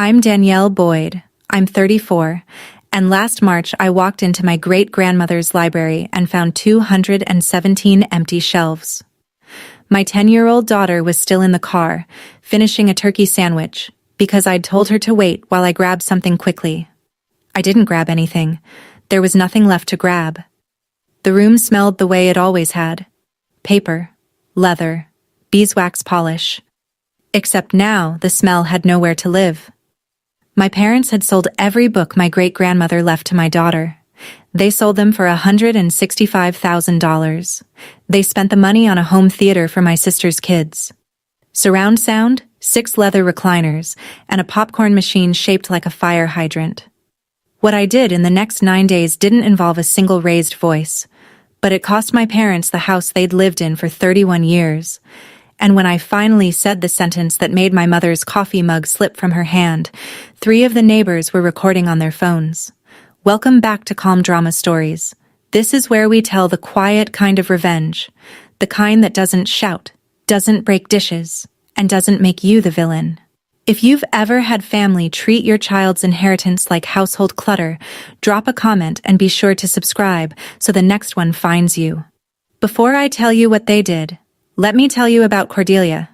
I'm Danielle Boyd. I'm 34, and last March I walked into my great-grandmother's library and found 217 empty shelves. My 10-year-old daughter was still in the car, finishing a turkey sandwich, because I'd told her to wait while I grabbed something quickly. I didn't grab anything. There was nothing left to grab. The room smelled the way it always had. Paper, leather, beeswax polish. Except now the smell had nowhere to live. My parents had sold every book my great-grandmother left to my daughter. They sold them for $165,000. They spent the money on a home theater for my sister's kids. Surround sound, 6 leather recliners, and a popcorn machine shaped like a fire hydrant. What I did in the next 9 days didn't involve a single raised voice, but it cost my parents the house they'd lived in for 31 years. And when I finally said the sentence that made my mother's coffee mug slip from her hand, 3 of the neighbors were recording on their phones. Welcome back to Calm Drama Stories. This is where we tell the quiet kind of revenge, the kind that doesn't shout, doesn't break dishes, and doesn't make you the villain. If you've ever had family treat your child's inheritance like household clutter, drop a comment and be sure to subscribe so the next one finds you. Before I tell you what they did, let me tell you about Cordelia.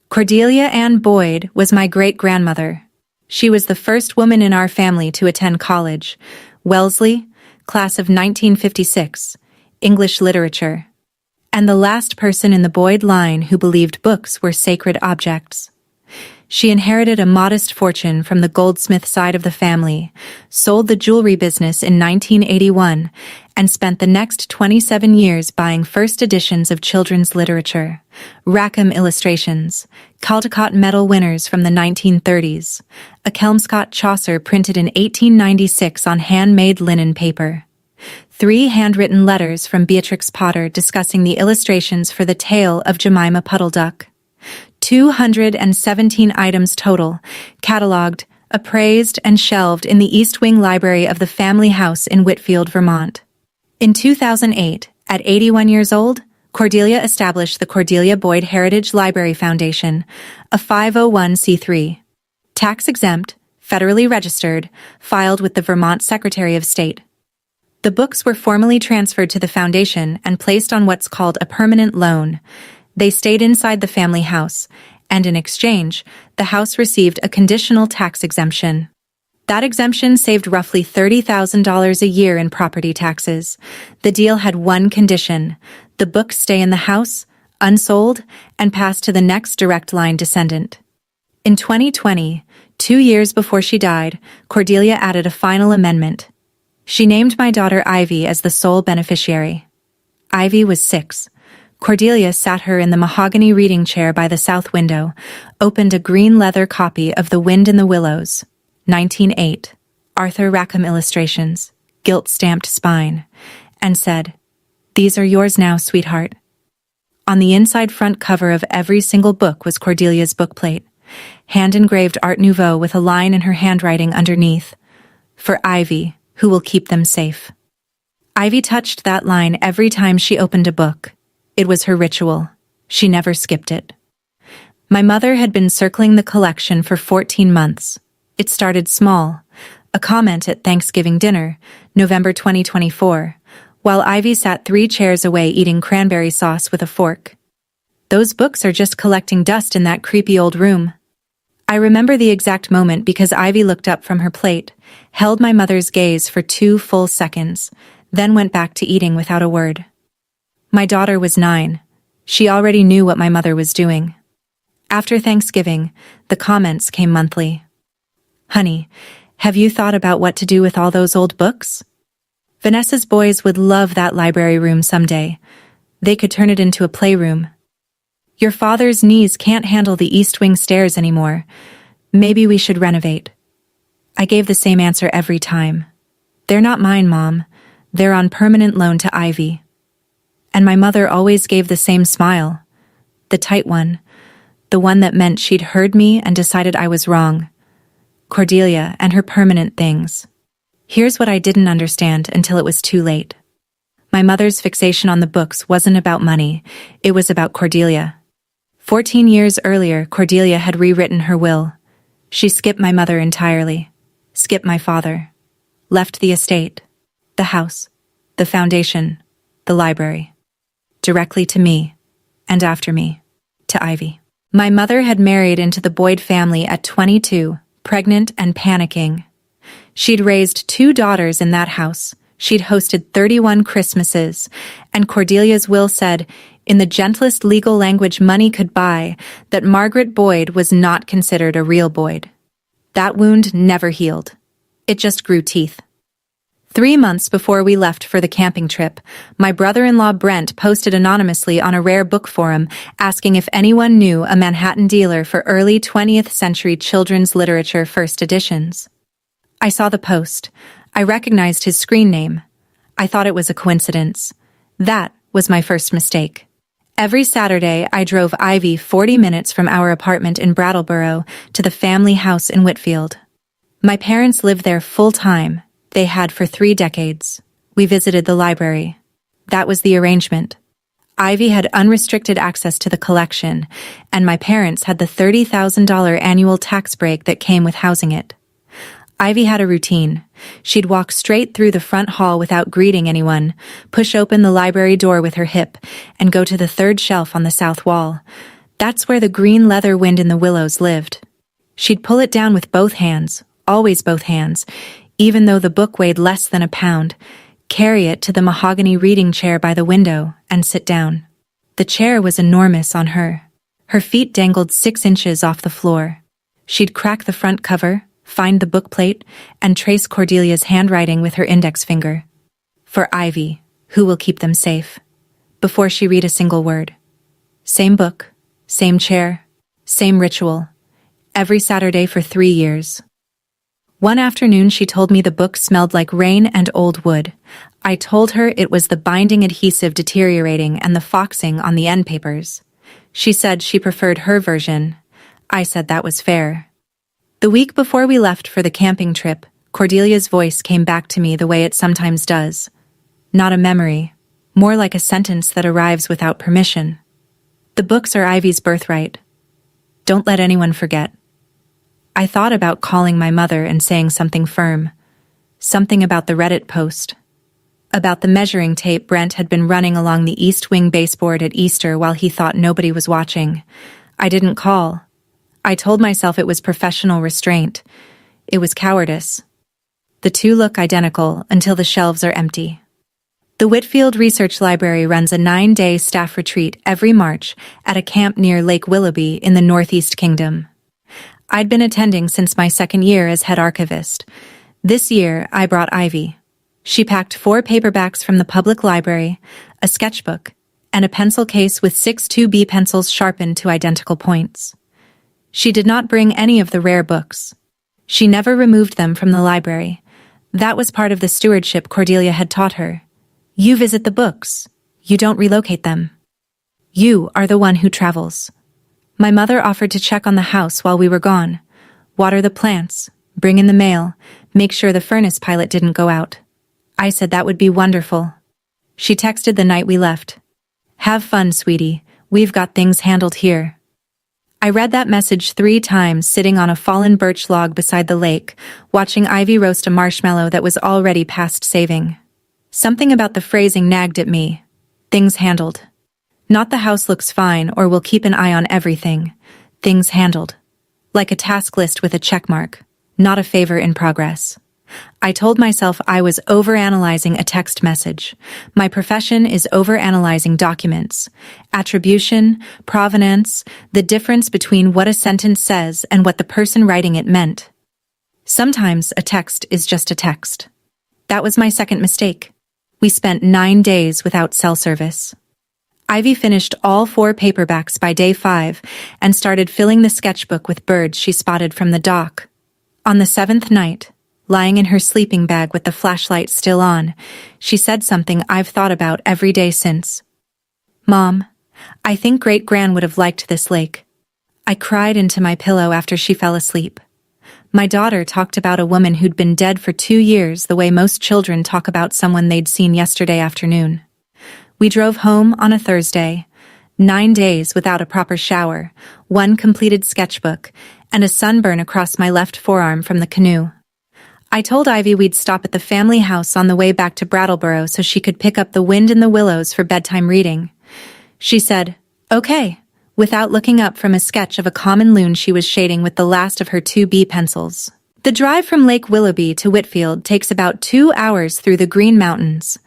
Cordelia Ann Boyd was my great-grandmother. She was the first woman in our family to attend college, Wellesley, class of 1956, English literature, and the last person in the Boyd line who believed books were sacred objects. She inherited a modest fortune from the goldsmith side of the family, sold the jewelry business in 1981, and spent the next 27 years buying first editions of children's literature, Rackham illustrations, Caldecott medal winners from the 1930s, a Kelmscott Chaucer printed in 1896 on handmade linen paper, 3 handwritten letters from Beatrix Potter discussing the illustrations for the tale of Jemima Puddle Duck, 217 items total, catalogued, appraised, and shelved in the East Wing Library of the family house in Whitfield, Vermont. In 2008, at 81 years old, Cordelia established the Cordelia Boyd Heritage Library Foundation, a 501c3. Tax-exempt, federally registered, filed with the Vermont Secretary of State. The books were formally transferred to the foundation and placed on what's called a permanent loan. They stayed inside the family house, and in exchange, the house received a conditional tax exemption. That exemption saved roughly $30,000 a year in property taxes. The deal had one condition: the books stay in the house, unsold, and pass to the next direct line descendant. In 2020, 2 years before she died, Cordelia added a final amendment. She named my daughter Ivy as the sole beneficiary. Ivy was 6. Cordelia sat her in the mahogany reading chair by the south window, opened a green leather copy of The Wind in the Willows, 1908, Arthur Rackham illustrations, gilt-stamped spine, and said, "These are yours now, sweetheart." On the inside front cover of every single book was Cordelia's bookplate, hand-engraved Art Nouveau with a line in her handwriting underneath, "For Ivy, who will keep them safe." Ivy touched that line every time she opened a book. It was her ritual. She never skipped it. My mother had been circling the collection for 14 months. It started small, a comment at Thanksgiving dinner, November 2024, while Ivy sat 3 chairs away eating cranberry sauce with a fork. "Those books are just collecting dust in that creepy old room." I remember the exact moment because Ivy looked up from her plate, held my mother's gaze for 2 full seconds, then went back to eating without a word. My daughter was 9. She already knew what my mother was doing. After Thanksgiving, the comments came monthly. "Honey, have you thought about what to do with all those old books? Vanessa's boys would love that library room someday. They could turn it into a playroom. Your father's knees can't handle the East Wing stairs anymore. Maybe we should renovate." I gave the same answer every time. "They're not mine, Mom. They're on permanent loan to Ivy." And my mother always gave the same smile, the tight one, the one that meant she'd heard me and decided I was wrong. Cordelia and her permanent things. Here's what I didn't understand until it was too late. My mother's fixation on the books wasn't about money, it was about Cordelia. 14 years earlier, Cordelia had rewritten her will. She skipped my mother entirely, skipped my father, left the estate, the house, the foundation, the library, directly to me, and after me, to Ivy. My mother had married into the Boyd family at 22, pregnant and panicking. She'd raised 2 daughters in that house. She'd hosted 31 Christmases, and Cordelia's will said, in the gentlest legal language money could buy, that Margaret Boyd was not considered a real Boyd. That wound never healed. It just grew teeth. 3 months before we left for the camping trip, my brother-in-law Brent posted anonymously on a rare book forum asking if anyone knew a Manhattan dealer for early 20th century children's literature first editions. I saw the post. I recognized his screen name. I thought it was a coincidence. That was my first mistake. Every Saturday, I drove Ivy 40 minutes from our apartment in Brattleboro to the family house in Whitfield. My parents lived there full-time. They had for 3 decades. We visited the library. That was the arrangement. Ivy had unrestricted access to the collection, and my parents had the $30,000 annual tax break that came with housing it. Ivy had a routine. She'd walk straight through the front hall without greeting anyone, push open the library door with her hip, and go to the 3rd shelf on the south wall. That's where the green leather wind in the willows lived. She'd pull it down with both hands, always both hands, even though the book weighed less than a pound, carry it to the mahogany reading chair by the window, and sit down. The chair was enormous on her. Her feet dangled 6 inches off the floor. She'd crack the front cover, find the book plate, and trace Cordelia's handwriting with her index finger. For Ivy, who will keep them safe? Before she read a single word. Same book, same chair, same ritual. Every Saturday for 3 years. One afternoon she told me the book smelled like rain and old wood. I told her it was the binding adhesive deteriorating and the foxing on the end papers. She said she preferred her version. I said that was fair. The week before we left for the camping trip, Cordelia's voice came back to me the way it sometimes does. Not a memory, more like a sentence that arrives without permission. The books are Ivy's birthright. Don't let anyone forget. I thought about calling my mother and saying something firm. Something about the Reddit post. About the measuring tape Brent had been running along the East Wing baseboard at Easter while he thought nobody was watching. I didn't call. I told myself it was professional restraint. It was cowardice. The two look identical until the shelves are empty. The Whitfield Research Library runs a 9-day staff retreat every March at a camp near Lake Willoughby in the Northeast Kingdom. I'd been attending since my 2nd year as head archivist. This year, I brought Ivy. She packed 4 paperbacks from the public library, a sketchbook, and a pencil case with 6 2B pencils sharpened to identical points. She did not bring any of the rare books. She never removed them from the library. That was part of the stewardship Cordelia had taught her. You visit the books. You don't relocate them. You are the one who travels. My mother offered to check on the house while we were gone, water the plants, bring in the mail, make sure the furnace pilot didn't go out. I said that would be wonderful. She texted the night we left. Have fun, sweetie. We've got things handled here. I read that message 3 times sitting on a fallen birch log beside the lake, watching Ivy roast a marshmallow that was already past saving. Something about the phrasing nagged at me. Things handled. Not the house looks fine or we'll keep an eye on everything. Things handled. Like a task list with a check mark, not a favor in progress. I told myself I was overanalyzing a text message. My profession is overanalyzing documents. Attribution, provenance, the difference between what a sentence says and what the person writing it meant. Sometimes a text is just a text. That was my second mistake. We spent 9 days without cell service. Ivy finished all 4 paperbacks by day 5 and started filling the sketchbook with birds she spotted from the dock. On the 7th night, lying in her sleeping bag with the flashlight still on, she said something I've thought about every day since. Mom, I think Great-Gran would have liked this lake. I cried into my pillow after she fell asleep. My daughter talked about a woman who'd been dead for 2 years the way most children talk about someone they'd seen yesterday afternoon. We drove home on a Thursday, 9 days without a proper shower, 1 completed sketchbook, and a sunburn across my left forearm from the canoe. I told Ivy we'd stop at the family house on the way back to Brattleboro so she could pick up The Wind in the Willows for bedtime reading. She said, "Okay," without looking up from a sketch of a common loon she was shading with the last of her 2B pencils. The drive from Lake Willoughby to Whitfield takes about 2 hours through the Green Mountains.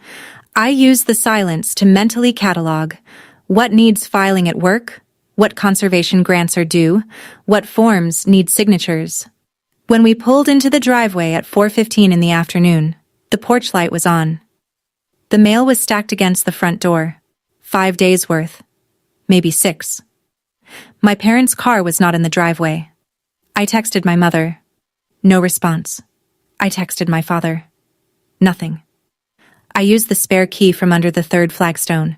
I use the silence to mentally catalog what needs filing at work, what conservation grants are due, what forms need signatures. When we pulled into the driveway at 4:15 in the afternoon, the porch light was on. The mail was stacked against the front door. 5 days' worth. Maybe 6. My parents' car was not in the driveway. I texted my mother. No response. I texted my father. Nothing. I used the spare key from under the third flagstone,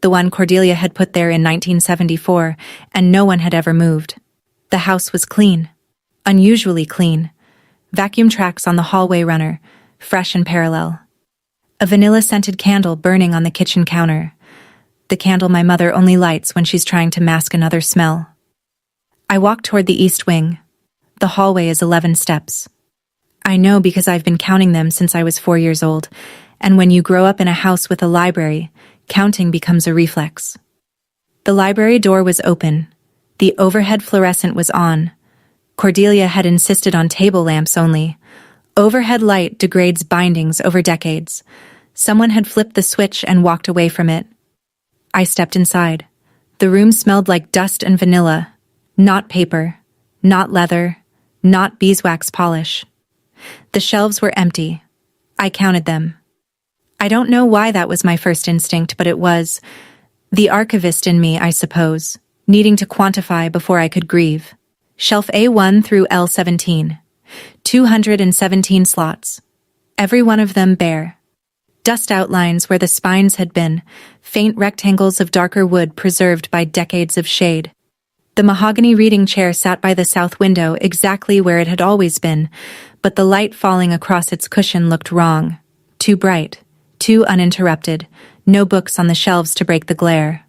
the one Cordelia had put there in 1974, and no one had ever moved. The house was clean. Unusually clean. Vacuum tracks on the hallway runner, fresh and parallel. A vanilla-scented candle burning on the kitchen counter. The candle my mother only lights when she's trying to mask another smell. I walk toward the east wing. The hallway is 11 steps. I know because I've been counting them since I was 4 years old, and when you grow up in a house with a library, counting becomes a reflex. The library door was open. The overhead fluorescent was on. Cordelia had insisted on table lamps only. Overhead light degrades bindings over decades. Someone had flipped the switch and walked away from it. I stepped inside. The room smelled like dust and vanilla. Not paper. Not leather. Not beeswax polish. The shelves were empty. I counted them. I don't know why that was my first instinct, but it was. The archivist in me, I suppose, needing to quantify before I could grieve. Shelf A1 through L17. 217 slots. Every one of them bare. Dust outlines where the spines had been, faint rectangles of darker wood preserved by decades of shade. The mahogany reading chair sat by the south window exactly where it had always been, but the light falling across its cushion looked wrong. Too bright, too uninterrupted, no books on the shelves to break the glare.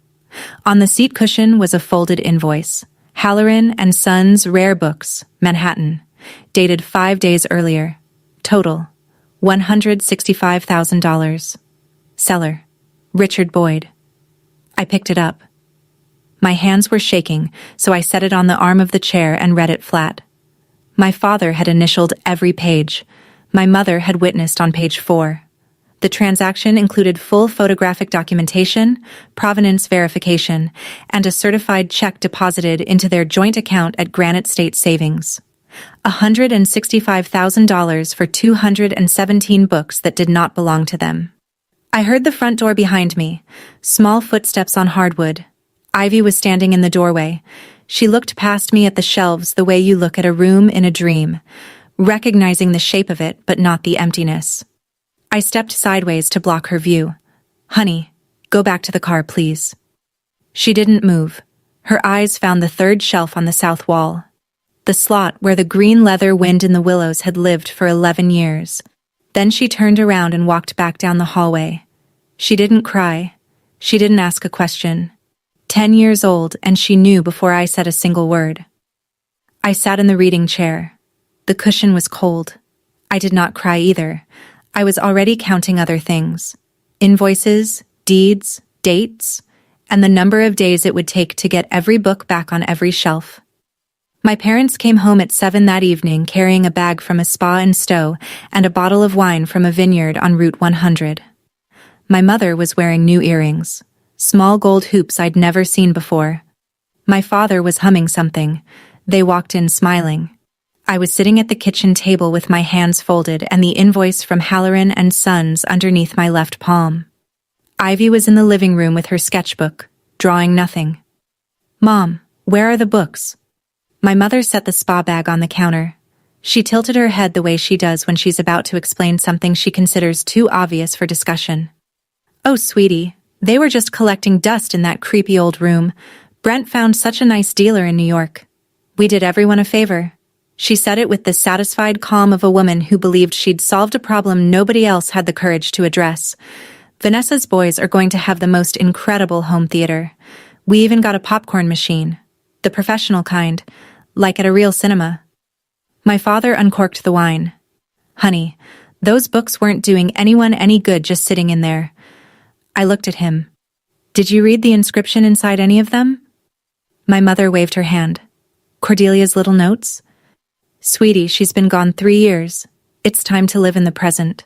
On the seat cushion was a folded invoice. Halloran and Sons Rare Books, Manhattan, dated 5 days earlier. Total, $165,000. Seller, Richard Boyd. I picked it up. My hands were shaking, so I set it on the arm of the chair and read it flat. My father had initialed every page. My mother had witnessed on page 4. The transaction included full photographic documentation, provenance verification, and a certified check deposited into their joint account at Granite State Savings. $165,000 for 217 books that did not belong to them. I heard the front door behind me, small footsteps on hardwood. Ivy was standing in the doorway. She looked past me at the shelves the way you look at a room in a dream, recognizing the shape of it but not the emptiness. I stepped sideways to block her view. "Honey, go back to the car, please." She didn't move. Her eyes found the third shelf on the south wall. The slot where the green leather Wind in the Willows had lived for 11 years. Then she turned around and walked back down the hallway. She didn't cry. She didn't ask a question. 10 years old, and she knew before I said a single word. I sat in the reading chair. The cushion was cold. I did not cry either. I was already counting other things. Invoices, deeds, dates, and the number of days it would take to get every book back on every shelf. My parents came home at 7 that evening carrying a bag from a spa in Stowe and a bottle of wine from a vineyard on Route 100. My mother was wearing new earrings, small gold hoops I'd never seen before. My father was humming something. They walked in smiling. I was sitting at the kitchen table with my hands folded and the invoice from Halloran and Sons underneath my left palm. Ivy was in the living room with her sketchbook, drawing nothing. "Mom, where are the books?" My mother set the spa bag on the counter. She tilted her head the way she does when she's about to explain something she considers too obvious for discussion. "Oh, sweetie, they were just collecting dust in that creepy old room. Brent found such a nice dealer in New York. We did everyone a favor." She said it with the satisfied calm of a woman who believed she'd solved a problem nobody else had the courage to address. "Vanessa's boys are going to have the most incredible home theater. We even got a popcorn machine. The professional kind. like at a real cinema. My father uncorked the wine. Honey, those books weren't doing anyone any good just sitting in there. I looked at him. Did you read the inscription inside any of them? My mother waved her hand. Cordelia's little notes? Sweetie, she's been gone 3 years. It's time to live in the present.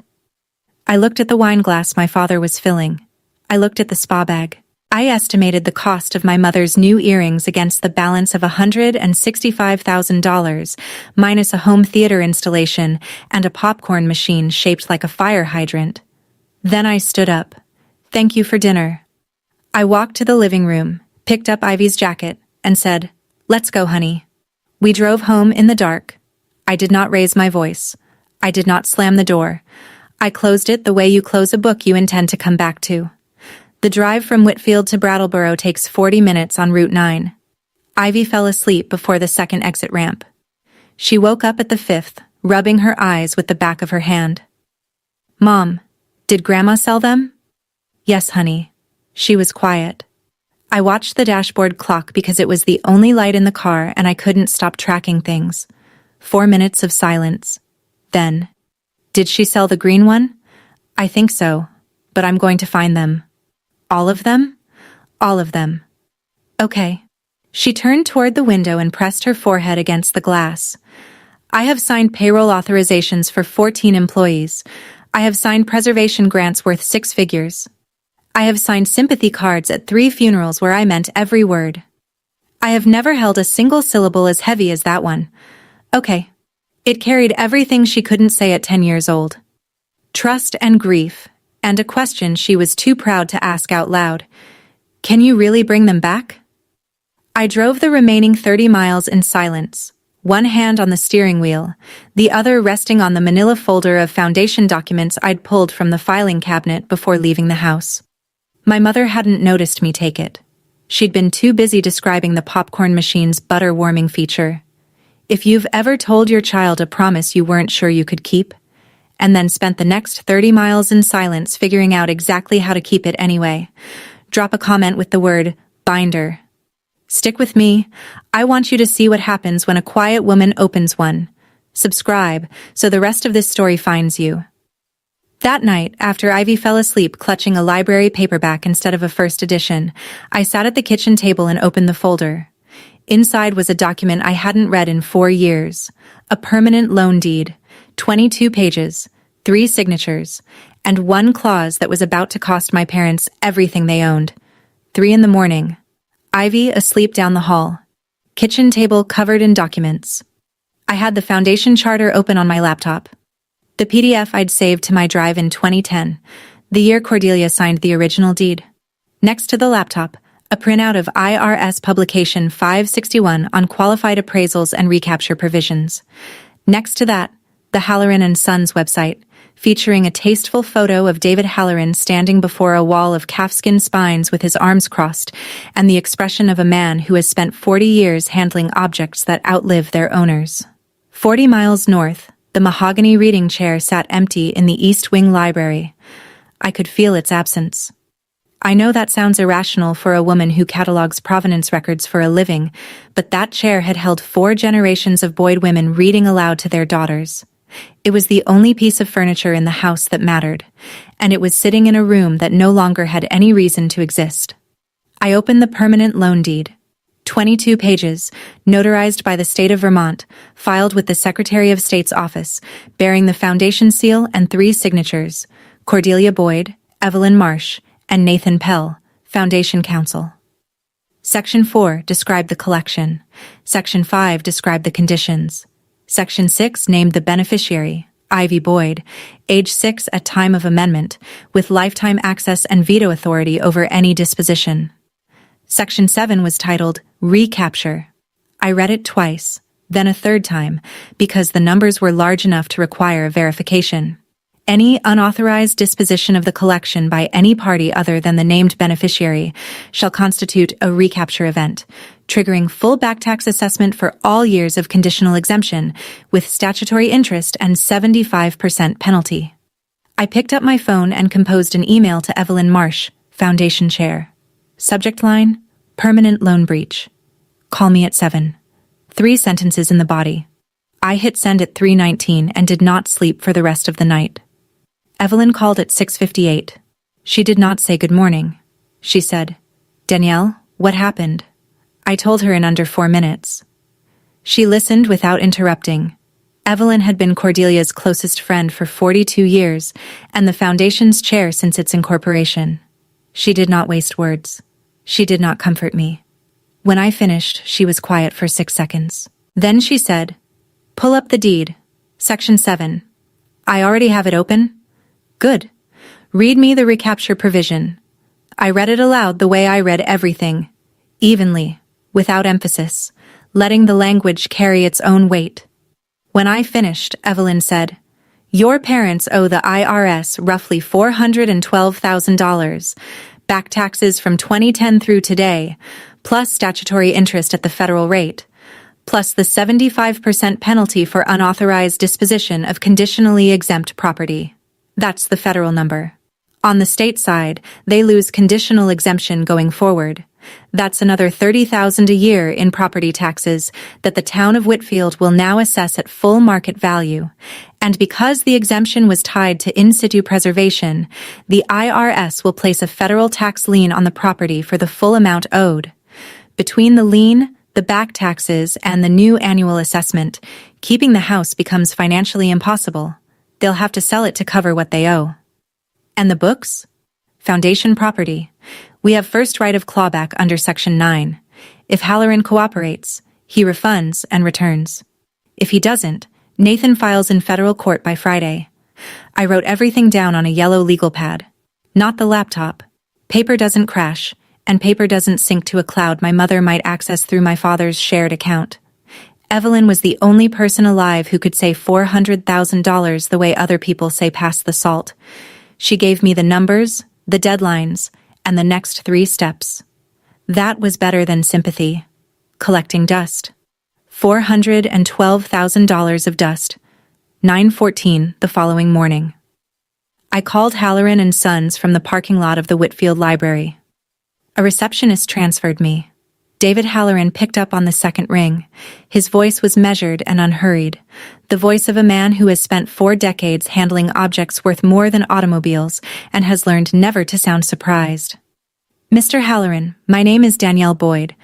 I looked at the wine glass my father was filling. I looked at the spa bag. I estimated the cost of my mother's new earrings against the balance of $165,000, minus a home theater installation and a popcorn machine shaped like a fire hydrant. Then I stood up. Thank you for dinner. I walked to the living room, picked up Ivy's jacket, and said, Let's go, honey. We drove home in the dark. I did not raise my voice. I did not slam the door. I closed it the way you close a book you intend to come back to. The drive from Whitfield to Brattleboro takes 40 minutes on Route 9. Ivy fell asleep before the second exit ramp. She woke up at the 5th, rubbing her eyes with the back of her hand. Mom, did Grandma sell them? Yes, honey. She was quiet. I watched the dashboard clock because it was the only light in the car and I couldn't stop tracking things. 4 minutes of silence. Then, did she sell the green one? I think so, but I'm going to find them. All of them? All of them. Okay. She turned toward the window and pressed her forehead against the glass. I have signed payroll authorizations for 14 employees. I have signed preservation grants worth 6 figures. I have signed sympathy cards at 3 funerals where I meant every word. I have never held a single syllable as heavy as that one. Okay. It carried everything she couldn't say at 10 years old. Trust and grief. And a question she was too proud to ask out loud. Can you really bring them back? I drove the remaining 30 miles in silence, one hand on the steering wheel, the other resting on the manila folder of foundation documents I'd pulled from the filing cabinet before leaving the house. My mother hadn't noticed me take it. She'd been too busy describing the popcorn machine's butter-warming feature. If you've ever told your child a promise you weren't sure you could keep, and then spent the next 30 miles in silence figuring out exactly how to keep it anyway, drop a comment with the word binder. Stick with me. I want you to see what happens when a quiet woman opens one. Subscribe so the rest of this story finds you. That night, after Ivy fell asleep clutching a library paperback instead of a first edition, I sat at the kitchen table and opened the folder. Inside was a document I hadn't read in 4 years, a permanent loan deed. 22 pages, 3 signatures, and 1 clause that was about to cost my parents everything they owned. 3 a.m. Ivy asleep down the hall. Kitchen table covered in documents. I had the foundation charter open on my laptop. The PDF I'd saved to my drive in 2010, the year Cordelia signed the original deed. Next to the laptop, a printout of IRS Publication 561 on qualified appraisals and recapture provisions. Next to that, the Halloran & Sons website, featuring a tasteful photo of David Halloran standing before a wall of calfskin spines with his arms crossed, and the expression of a man who has spent 40 years handling objects that outlive their owners. 40 miles north, the mahogany reading chair sat empty in the East Wing Library. I could feel its absence. I know that sounds irrational for a woman who catalogs provenance records for a living, but that chair had held 4 generations of Boyd women reading aloud to their daughters. It was the only piece of furniture in the house that mattered, and it was sitting in a room that no longer had any reason to exist. I opened the permanent loan deed. 22 pages, notarized by the state of Vermont, filed with the Secretary of State's office, bearing the foundation seal and 3 signatures, Cordelia Boyd, Evelyn Marsh, and Nathan Pell, Foundation Counsel. Section 4 described the collection. Section 5 described the conditions. Section 6 named the beneficiary, Ivy Boyd, age 6 at time of amendment, with lifetime access and veto authority over any disposition. Section 7 was titled Recapture. I read it twice, then a third time, because the numbers were large enough to require verification. Any unauthorized disposition of the collection by any party other than the named beneficiary shall constitute a recapture event, triggering full back tax assessment for all years of conditional exemption, with statutory interest and 75% penalty. I picked up my phone and composed an email to Evelyn Marsh, Foundation Chair. Subject line, Permanent Loan Breach. Call me at 7. 3 sentences in the body. I hit send at 3:19 and did not sleep for the rest of the night. Evelyn called at 6:58. She did not say good morning. She said, "Danielle, what happened?" I told her in under 4 minutes. She listened without interrupting. Evelyn had been Cordelia's closest friend for 42 years and the foundation's chair since its incorporation. She did not waste words. She did not comfort me. When I finished, she was quiet for 6 seconds. Then she said, "Pull up the deed. Section 7. I already have it open?" "Good. Read me the recapture provision." I read it aloud the way I read everything, evenly, without emphasis, letting the language carry its own weight. When I finished, Evelyn said, "Your parents owe the IRS roughly $412,000, back taxes from 2010 through today, plus statutory interest at the federal rate, plus the 75% penalty for unauthorized disposition of conditionally exempt property." That's the federal number. On the state side, they lose conditional exemption going forward. That's another $30,000 a year in property taxes that the town of Whitfield will now assess at full market value. And because the exemption was tied to in situ preservation, the IRS will place a federal tax lien on the property for the full amount owed. Between the lien, the back taxes, and the new annual assessment, keeping the house becomes financially impossible. They'll have to sell it to cover what they owe. And the books? Foundation property. We have first right of clawback under Section 9. If Halloran cooperates, he refunds and returns. If he doesn't, Nathan files in federal court by Friday. I wrote everything down on a yellow legal pad. Not the laptop. Paper doesn't crash, and paper doesn't sync to a cloud my mother might access through my father's shared account. Evelyn was the only person alive who could say $400,000 the way other people say pass the salt. She gave me the numbers, the deadlines, and the next 3 steps. That was better than sympathy. Collecting dust. $412,000 of dust. 9:14 the following morning. I called Halloran and Sons from the parking lot of the Whitfield Library. A receptionist transferred me. David Halloran picked up on the second ring. His voice was measured and unhurried, the voice of a man who has spent 4 decades handling objects worth more than automobiles and has learned never to sound surprised. "Mr. Halloran, my name is Danielle Boyd.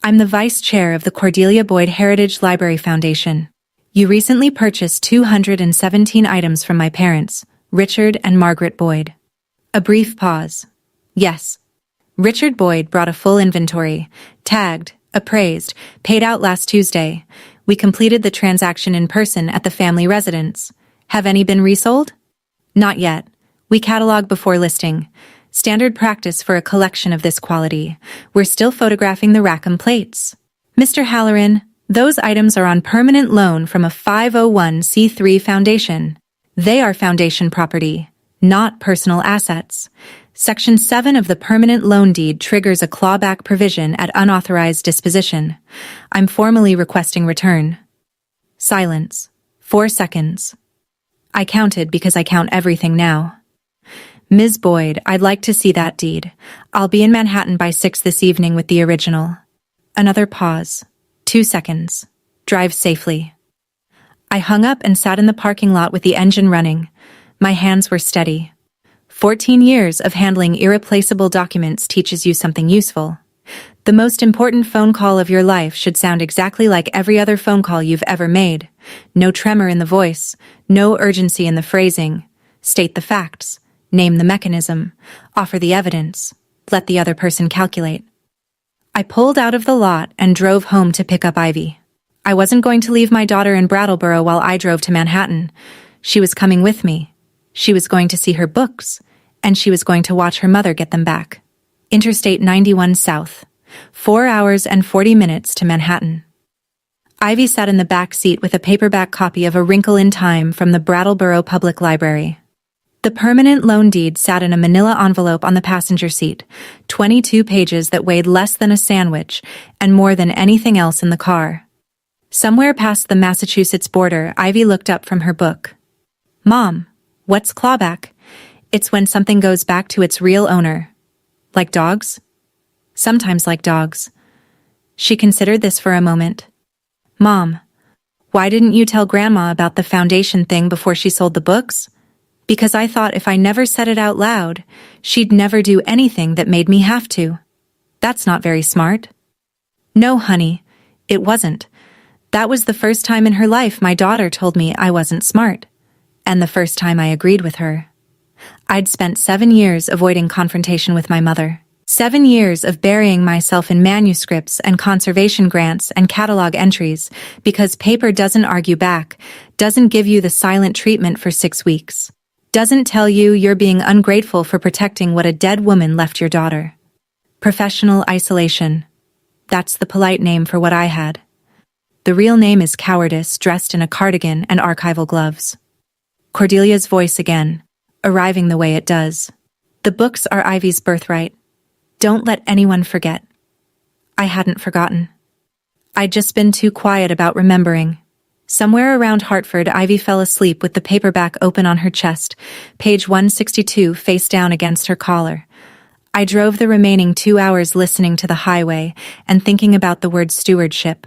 I'm the vice chair of the Cordelia Boyd Heritage Library Foundation. You recently purchased 217 items from my parents, Richard and Margaret Boyd." A brief pause. "Yes." Richard Boyd brought a full inventory, tagged, appraised, paid out last Tuesday. We completed the transaction in person at the family residence. Have any been resold? Not yet. We catalog before listing. Standard practice for a collection of this quality. We're still photographing the Rackham plates. Mr. Halloran, those items are on permanent loan from a 501c3 foundation. They are foundation property, not personal assets. Section 7 of the permanent loan deed triggers a clawback provision at unauthorized disposition. I'm formally requesting return. Silence. 4 seconds. I counted because I count everything now. "Ms. Boyd, I'd like to see that deed. I'll be in Manhattan by 6 this evening with the original." Another pause. 2 seconds. "Drive safely." I hung up and sat in the parking lot with the engine running. My hands were steady. 14 years of handling irreplaceable documents teaches you something useful. The most important phone call of your life should sound exactly like every other phone call you've ever made. No tremor in the voice, no urgency in the phrasing. State the facts, name the mechanism, offer the evidence, let the other person calculate. I pulled out of the lot and drove home to pick up Ivy. I wasn't going to leave my daughter in Brattleboro while I drove to Manhattan. She was coming with me. She was going to see her books, and she was going to watch her mother get them back. Interstate 91 South. 4 hours and 40 minutes to Manhattan. Ivy sat in the back seat with a paperback copy of A Wrinkle in Time from the Brattleboro Public Library. The permanent loan deed sat in a manila envelope on the passenger seat, 22 pages that weighed less than a sandwich and more than anything else in the car. Somewhere past the Massachusetts border, Ivy looked up from her book. "Mom, what's clawback?" "It's when something goes back to its real owner." "Like dogs?" "Sometimes like dogs." She considered this for a moment. "Mom, why didn't you tell Grandma about the foundation thing before she sold the books?" "Because I thought if I never said it out loud, she'd never do anything that made me have to." "That's not very smart." "No, honey, it wasn't. That was the first time in her life my daughter told me I wasn't smart. And the first time I agreed with her. I'd spent 7 years avoiding confrontation with my mother. 7 years of burying myself in manuscripts and conservation grants and catalog entries because paper doesn't argue back, doesn't give you the silent treatment for 6 weeks. Doesn't tell you you're being ungrateful for protecting what a dead woman left your daughter. Professional isolation. That's the polite name for what I had. The real name is cowardice dressed in a cardigan and archival gloves. Cordelia's voice again, arriving the way it does. "The books are Ivy's birthright. Don't let anyone forget." I hadn't forgotten. I'd just been too quiet about remembering. Somewhere around Hartford, Ivy fell asleep with the paperback open on her chest, page 162 face down against her collar. I drove the remaining 2 hours listening to the highway and thinking about the word stewardship.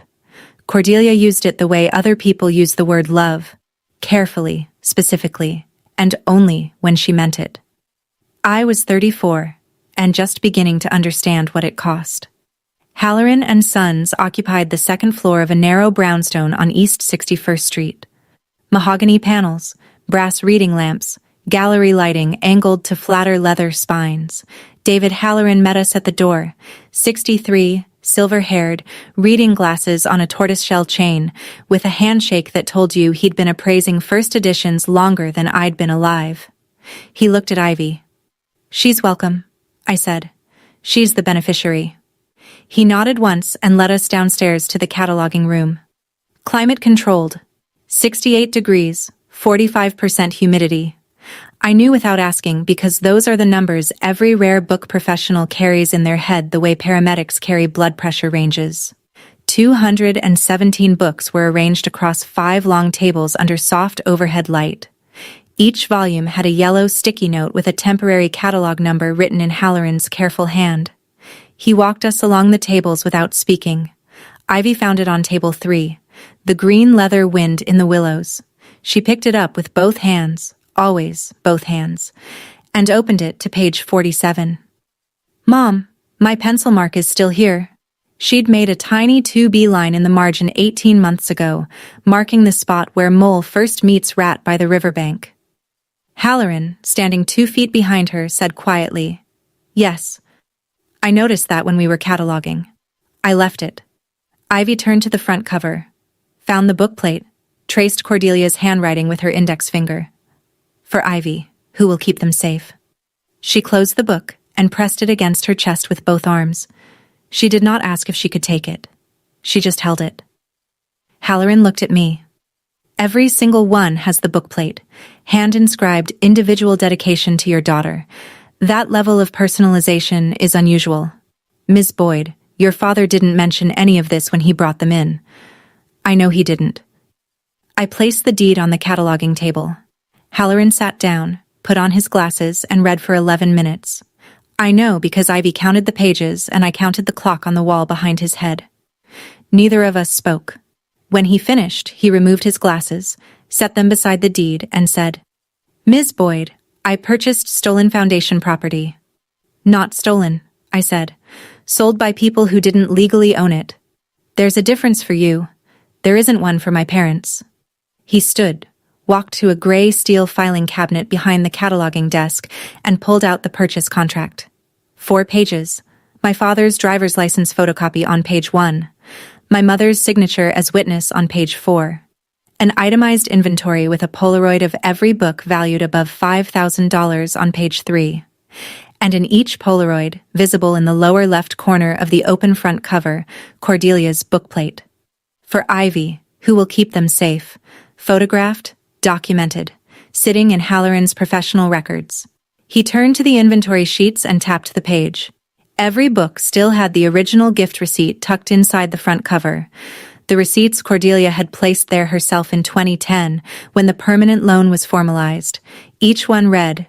Cordelia used it the way other people use the word love, carefully, specifically, and only when she meant it. I was 34, and just beginning to understand what it cost. Halloran and Sons occupied the second floor of a narrow brownstone on East 61st Street. Mahogany panels, brass reading lamps, gallery lighting angled to flatter leather spines. David Halloran met us at the door, 63, silver-haired, reading glasses on a tortoiseshell chain, with a handshake that told you he'd been appraising first editions longer than I'd been alive. He looked at Ivy. "She's welcome," I said. "She's the beneficiary." He nodded once and led us downstairs to the cataloging room. Climate-controlled, 68 degrees, 45% humidity. I knew without asking because those are the numbers every rare book professional carries in their head the way paramedics carry blood pressure ranges. 217 books were arranged across 5 long tables under soft overhead light. Each volume had a yellow sticky note with a temporary catalog number written in Halloran's careful hand. He walked us along the tables without speaking. Ivy found it on table 3, the green leather Wind in the Willows. She picked it up with both hands, always both hands, and opened it to page 47. "Mom, my pencil mark is still here." She'd made a tiny 2B line in the margin 18 months ago, marking the spot where mole first meets rat by the riverbank. Halloran, standing 2 feet behind her, said quietly, "Yes. I noticed that when we were cataloging. I left it." Ivy turned to the front cover, found the bookplate, traced Cordelia's handwriting with her index finger. "For Ivy, who will keep them safe." She closed the book and pressed it against her chest with both arms. She did not ask if she could take it. She just held it. Halloran looked at me. "Every single one has the bookplate, hand-inscribed individual dedication to your daughter. That level of personalization is unusual. Ms. Boyd, your father didn't mention any of this when he brought them in." "I know he didn't." I placed the deed on the cataloging table. Halloran sat down, put on his glasses, and read for 11 minutes. I know because Ivy counted the pages and I counted the clock on the wall behind his head. Neither of us spoke. When he finished, he removed his glasses, set them beside the deed, and said, "Ms. Boyd, I purchased stolen foundation property." "Not stolen," I said. "Sold by people who didn't legally own it. There's a difference for you. There isn't one for my parents." He stood, walked to a gray steel filing cabinet behind the cataloging desk, and pulled out the purchase contract. 4 pages. My father's driver's license photocopy on page 1. My mother's signature as witness on page 4. An itemized inventory with a Polaroid of every book valued above $5,000 on page 3. And in each Polaroid, visible in the lower left corner of the open front cover, Cordelia's bookplate. "For Ivy, who will keep them safe." Photographed, documented, sitting in Halloran's professional records. He turned to the inventory sheets and tapped the page. Every book still had the original gift receipt tucked inside the front cover. The receipts Cordelia had placed there herself in 2010, when the permanent loan was formalized. Each one read,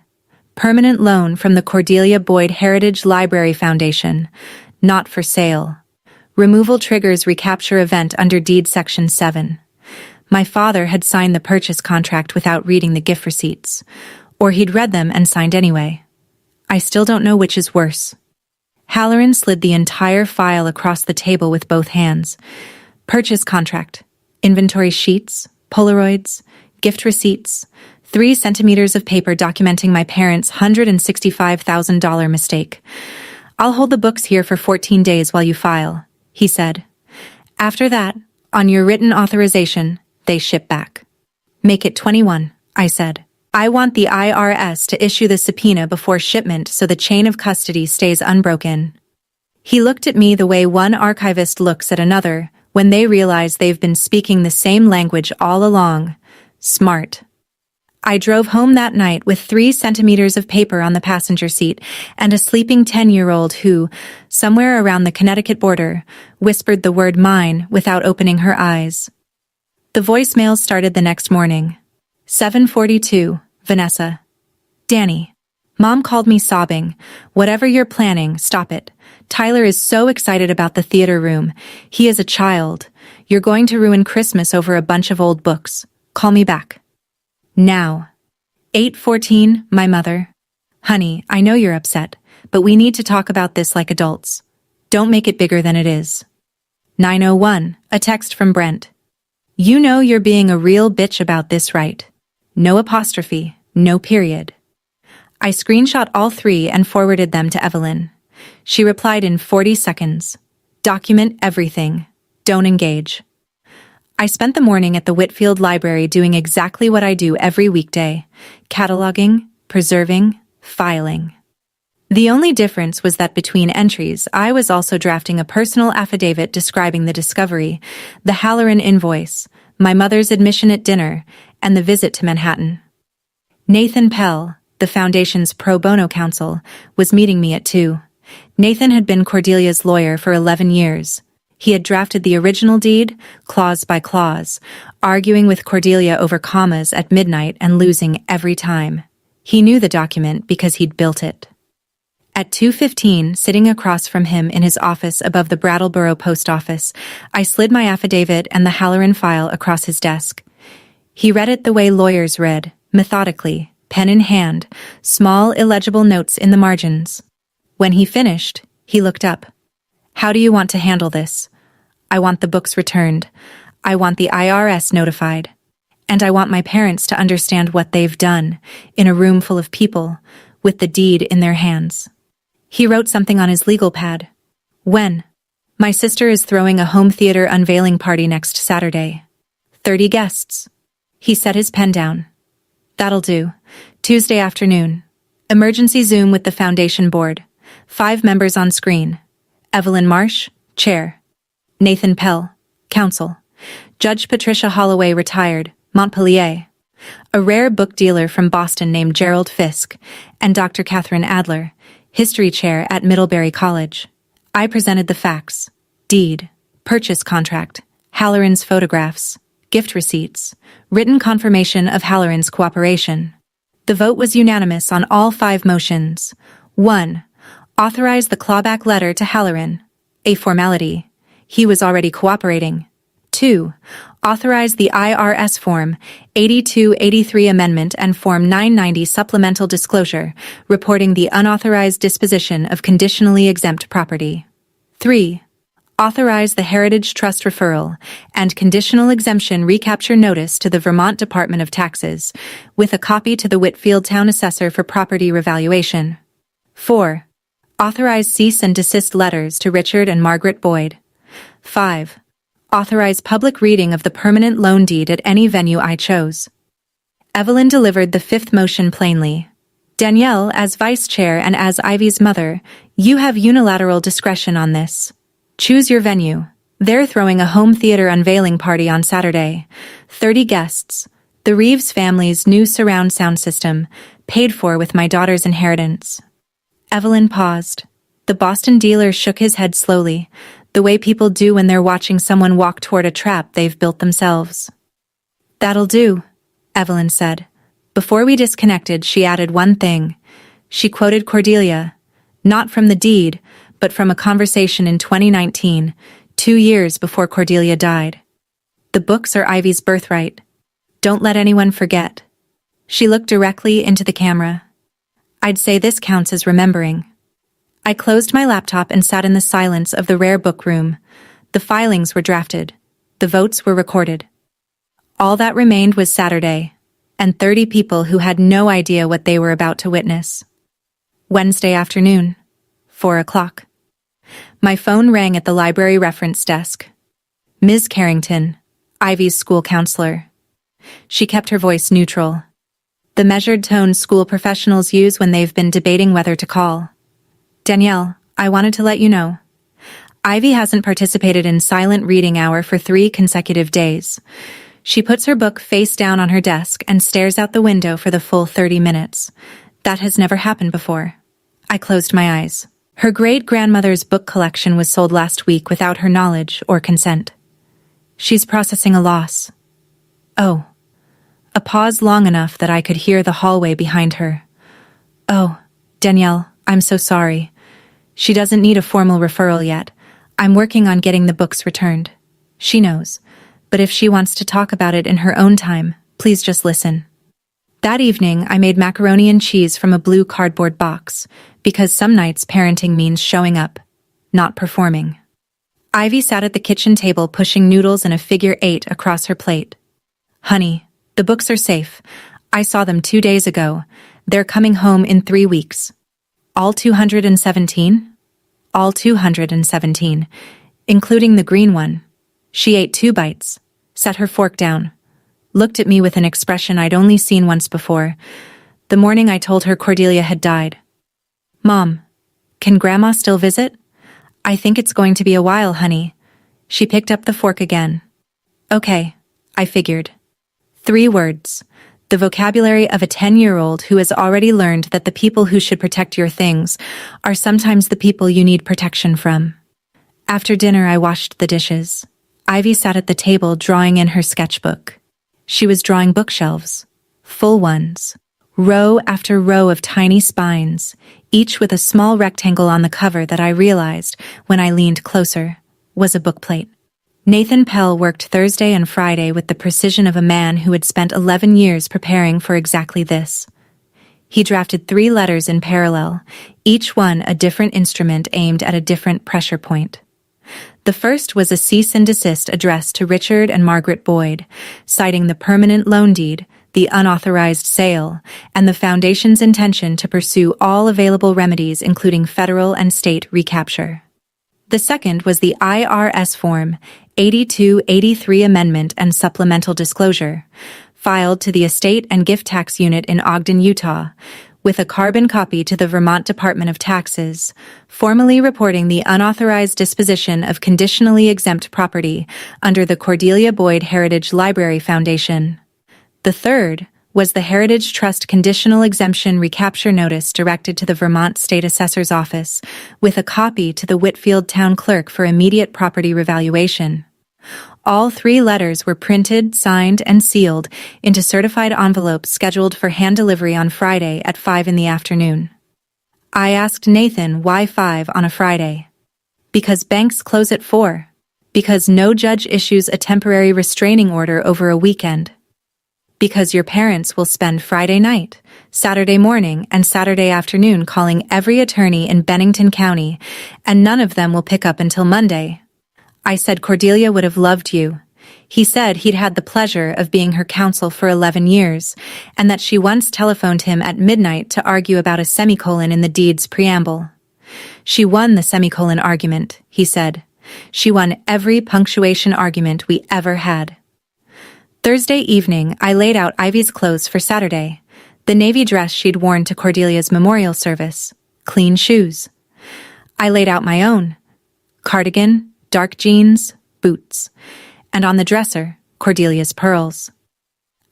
"Permanent loan from the Cordelia Boyd Heritage Library Foundation. Not for sale. Removal triggers recapture event under Deed Section 7. My father had signed the purchase contract without reading the gift receipts. Or he'd read them and signed anyway. I still don't know which is worse. Halloran slid the entire file across the table with both hands. Purchase contract, inventory sheets, Polaroids, gift receipts, 3 centimeters of paper documenting my parents' $165,000 mistake. I'll hold the books here for 14 days while you file, he said. After that, on your written authorization, they ship back. Make it 21, I said. I want the IRS to issue the subpoena before shipment so the chain of custody stays unbroken. He looked at me the way one archivist looks at another when they realize they've been speaking the same language all along. Smart. I drove home that night with 3 centimeters of paper on the passenger seat and a sleeping 10-year-old who, somewhere around the Connecticut border, whispered the word mine without opening her eyes. The voicemail started the next morning. 7:42, Vanessa. Danny. Mom called me sobbing. Whatever you're planning, stop it. Tyler is so excited about the theater room. He is a child. You're going to ruin Christmas over a bunch of old books. Call me back. Now. 8:14, my mother. Honey, I know you're upset, but we need to talk about this like adults. Don't make it bigger than it is. 9:01, a text from Brent. You know you're being a real bitch about this, right? No apostrophe, no period. I screenshot all 3 and forwarded them to Evelyn. She replied in 40 seconds. Document everything. Don't engage. I spent the morning at the Whitfield Library doing exactly what I do every weekday: cataloging, preserving, filing. The only difference was that between entries, I was also drafting a personal affidavit describing the discovery, the Halloran invoice, my mother's admission at dinner, and the visit to Manhattan. Nathan Pell, the Foundation's pro bono counsel, was meeting me at 2. Nathan had been Cordelia's lawyer for 11 years. He had drafted the original deed, clause by clause, arguing with Cordelia over commas at midnight and losing every time. He knew the document because he'd built it. At 2:15, sitting across from him in his office above the Brattleboro post office, I slid my affidavit and the Halloran file across his desk. He read it the way lawyers read, methodically, pen in hand, small illegible notes in the margins. When he finished, he looked up. How do you want to handle this? I want the books returned. I want the IRS notified. And I want my parents to understand what they've done, in a room full of people, with the deed in their hands. He wrote something on his legal pad. When? My sister is throwing a home theater unveiling party next Saturday. 30 guests. He set his pen down. That'll do. Tuesday afternoon. Emergency Zoom with the Foundation board. 5 members on screen. Evelyn Marsh, Chair. Nathan Pell, Counsel. Judge Patricia Holloway, retired, Montpelier. A rare book dealer from Boston named Gerald Fisk, and Dr. Catherine Adler, History Chair at Middlebury College. I presented the facts: deed, purchase contract, Halloran's photographs, gift receipts, written confirmation of Halloran's cooperation. The vote was unanimous on all 5 motions. 1. Authorize the clawback letter to Halloran. A formality. He was already cooperating. 2. Authorize the IRS Form 8283 Amendment and Form 990 Supplemental Disclosure, reporting the unauthorized disposition of conditionally exempt property. 3. Authorize the Heritage Trust referral and conditional exemption recapture notice to the Vermont Department of Taxes, with a copy to the Whitfield Town Assessor for property revaluation. 4. Authorize cease and desist letters to Richard and Margaret Boyd. 5. Authorize public reading of the permanent loan deed at any venue I chose. Evelyn delivered the 5th motion plainly. Danielle, as vice chair and as Ivy's mother, you have unilateral discretion on this. Choose your venue. They're throwing a home theater unveiling party on Saturday. 30 guests. The Reeves family's new surround sound system, paid for with my daughter's inheritance. Evelyn paused. The Boston dealer shook his head slowly, the way people do when they're watching someone walk toward a trap they've built themselves. That'll do, Evelyn said. Before we disconnected, she added one thing. She quoted Cordelia, not from the deed, but from a conversation in 2019, 2 years before Cordelia died. The books are Ivy's birthright. Don't let anyone forget. She looked directly into the camera. I'd say this counts as remembering. I closed my laptop and sat in the silence of the rare book room. The filings were drafted. The votes were recorded. All that remained was Saturday, and 30 people who had no idea what they were about to witness. Wednesday afternoon, 4 o'clock. My phone rang at the library reference desk. Ms. Carrington, Ivy's school counselor. She kept her voice neutral. The measured tone school professionals use when they've been debating whether to call. Danielle, I wanted to let you know. Ivy hasn't participated in silent reading hour for 3 consecutive days. She puts her book face down on her desk and stares out the window for the full 30 minutes. That has never happened before. I closed my eyes. Her great-grandmother's book collection was sold last week without her knowledge or consent. She's processing a loss. Oh. A pause long enough that I could hear the hallway behind her. Oh, Danielle, I'm so sorry. She doesn't need a formal referral yet. I'm working on getting the books returned. She knows. But if she wants to talk about it in her own time, please just listen. That evening, I made macaroni and cheese from a blue cardboard box, because some nights parenting means showing up, not performing. Ivy sat at the kitchen table pushing noodles and a figure 8 across her plate. Honey, the books are safe. I saw them 2 days ago. They're coming home in 3 weeks. All 217? All 217, including the green one. She ate 2 bites, set her fork down, looked at me with an expression I'd only seen once before, the morning I told her Cordelia had died. Mom, can Grandma still visit? I think it's going to be a while, honey. She picked up the fork again. Okay, I figured. 3 words. The vocabulary of a 10-year-old who has already learned that the people who should protect your things are sometimes the people you need protection from. After dinner, I washed the dishes. Ivy sat at the table drawing in her sketchbook. She was drawing bookshelves, full ones, row after row of tiny spines, each with a small rectangle on the cover that I realized, when I leaned closer, was a bookplate. Nathan Pell worked Thursday and Friday with the precision of a man who had spent 11 years preparing for exactly this. He drafted 3 letters in parallel, each one a different instrument aimed at a different pressure point. The first was a cease and desist addressed to Richard and Margaret Boyd, citing the permanent loan deed, the unauthorized sale, and the Foundation's intention to pursue all available remedies including federal and state recapture. The second was the IRS Form 8283 Amendment and Supplemental Disclosure, filed to the Estate and Gift Tax Unit in Ogden, Utah, with a carbon copy to the Vermont Department of Taxes, formally reporting the unauthorized disposition of conditionally exempt property under the Cordelia Boyd Heritage Library Foundation. The third was the Heritage Trust Conditional Exemption Recapture Notice directed to the Vermont State Assessor's Office, with a copy to the Whitfield Town Clerk for immediate property revaluation. All 3 letters were printed, signed, and sealed into certified envelopes scheduled for hand delivery on Friday at 5 in the afternoon. I asked Nathan why 5 on a Friday. Because banks close at 4. Because no judge issues a temporary restraining order over a weekend. Because your parents will spend Friday night, Saturday morning, and Saturday afternoon calling every attorney in Bennington County, and none of them will pick up until Monday. I said Cordelia would have loved you. He said he'd had the pleasure of being her counsel for 11 years, and that she once telephoned him at midnight to argue about a semicolon in the deed's preamble. She won the semicolon argument, he said. She won every punctuation argument we ever had. Thursday evening, I laid out Ivy's clothes for Saturday, the navy dress she'd worn to Cordelia's memorial service, clean shoes. I laid out my own, cardigan, dark jeans, boots, and on the dresser, Cordelia's pearls.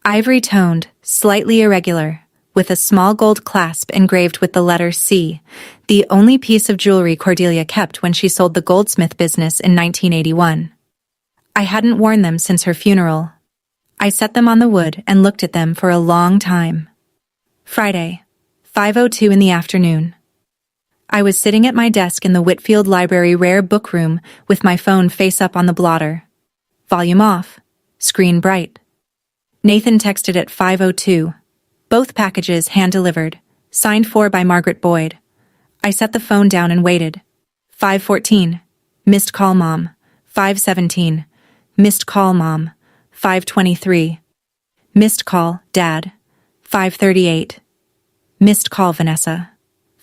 Ivory-toned, slightly irregular, with a small gold clasp engraved with the letter C, the only piece of jewelry Cordelia kept when she sold the goldsmith business in 1981. I hadn't worn them since her funeral. I set them on the wood and looked at them for a long time. Friday, 5:02 in the afternoon. I was sitting at my desk in the Whitfield Library rare book room with my phone face up on the blotter. Volume off. Screen bright. Nathan texted at 5:02. Both packages hand-delivered. Signed for by Margaret Boyd. I set the phone down and waited. 5:14. Missed call, Mom. 5:17. Missed call, Mom. 5:23. Missed call, Dad. 5:38. Missed call, Vanessa.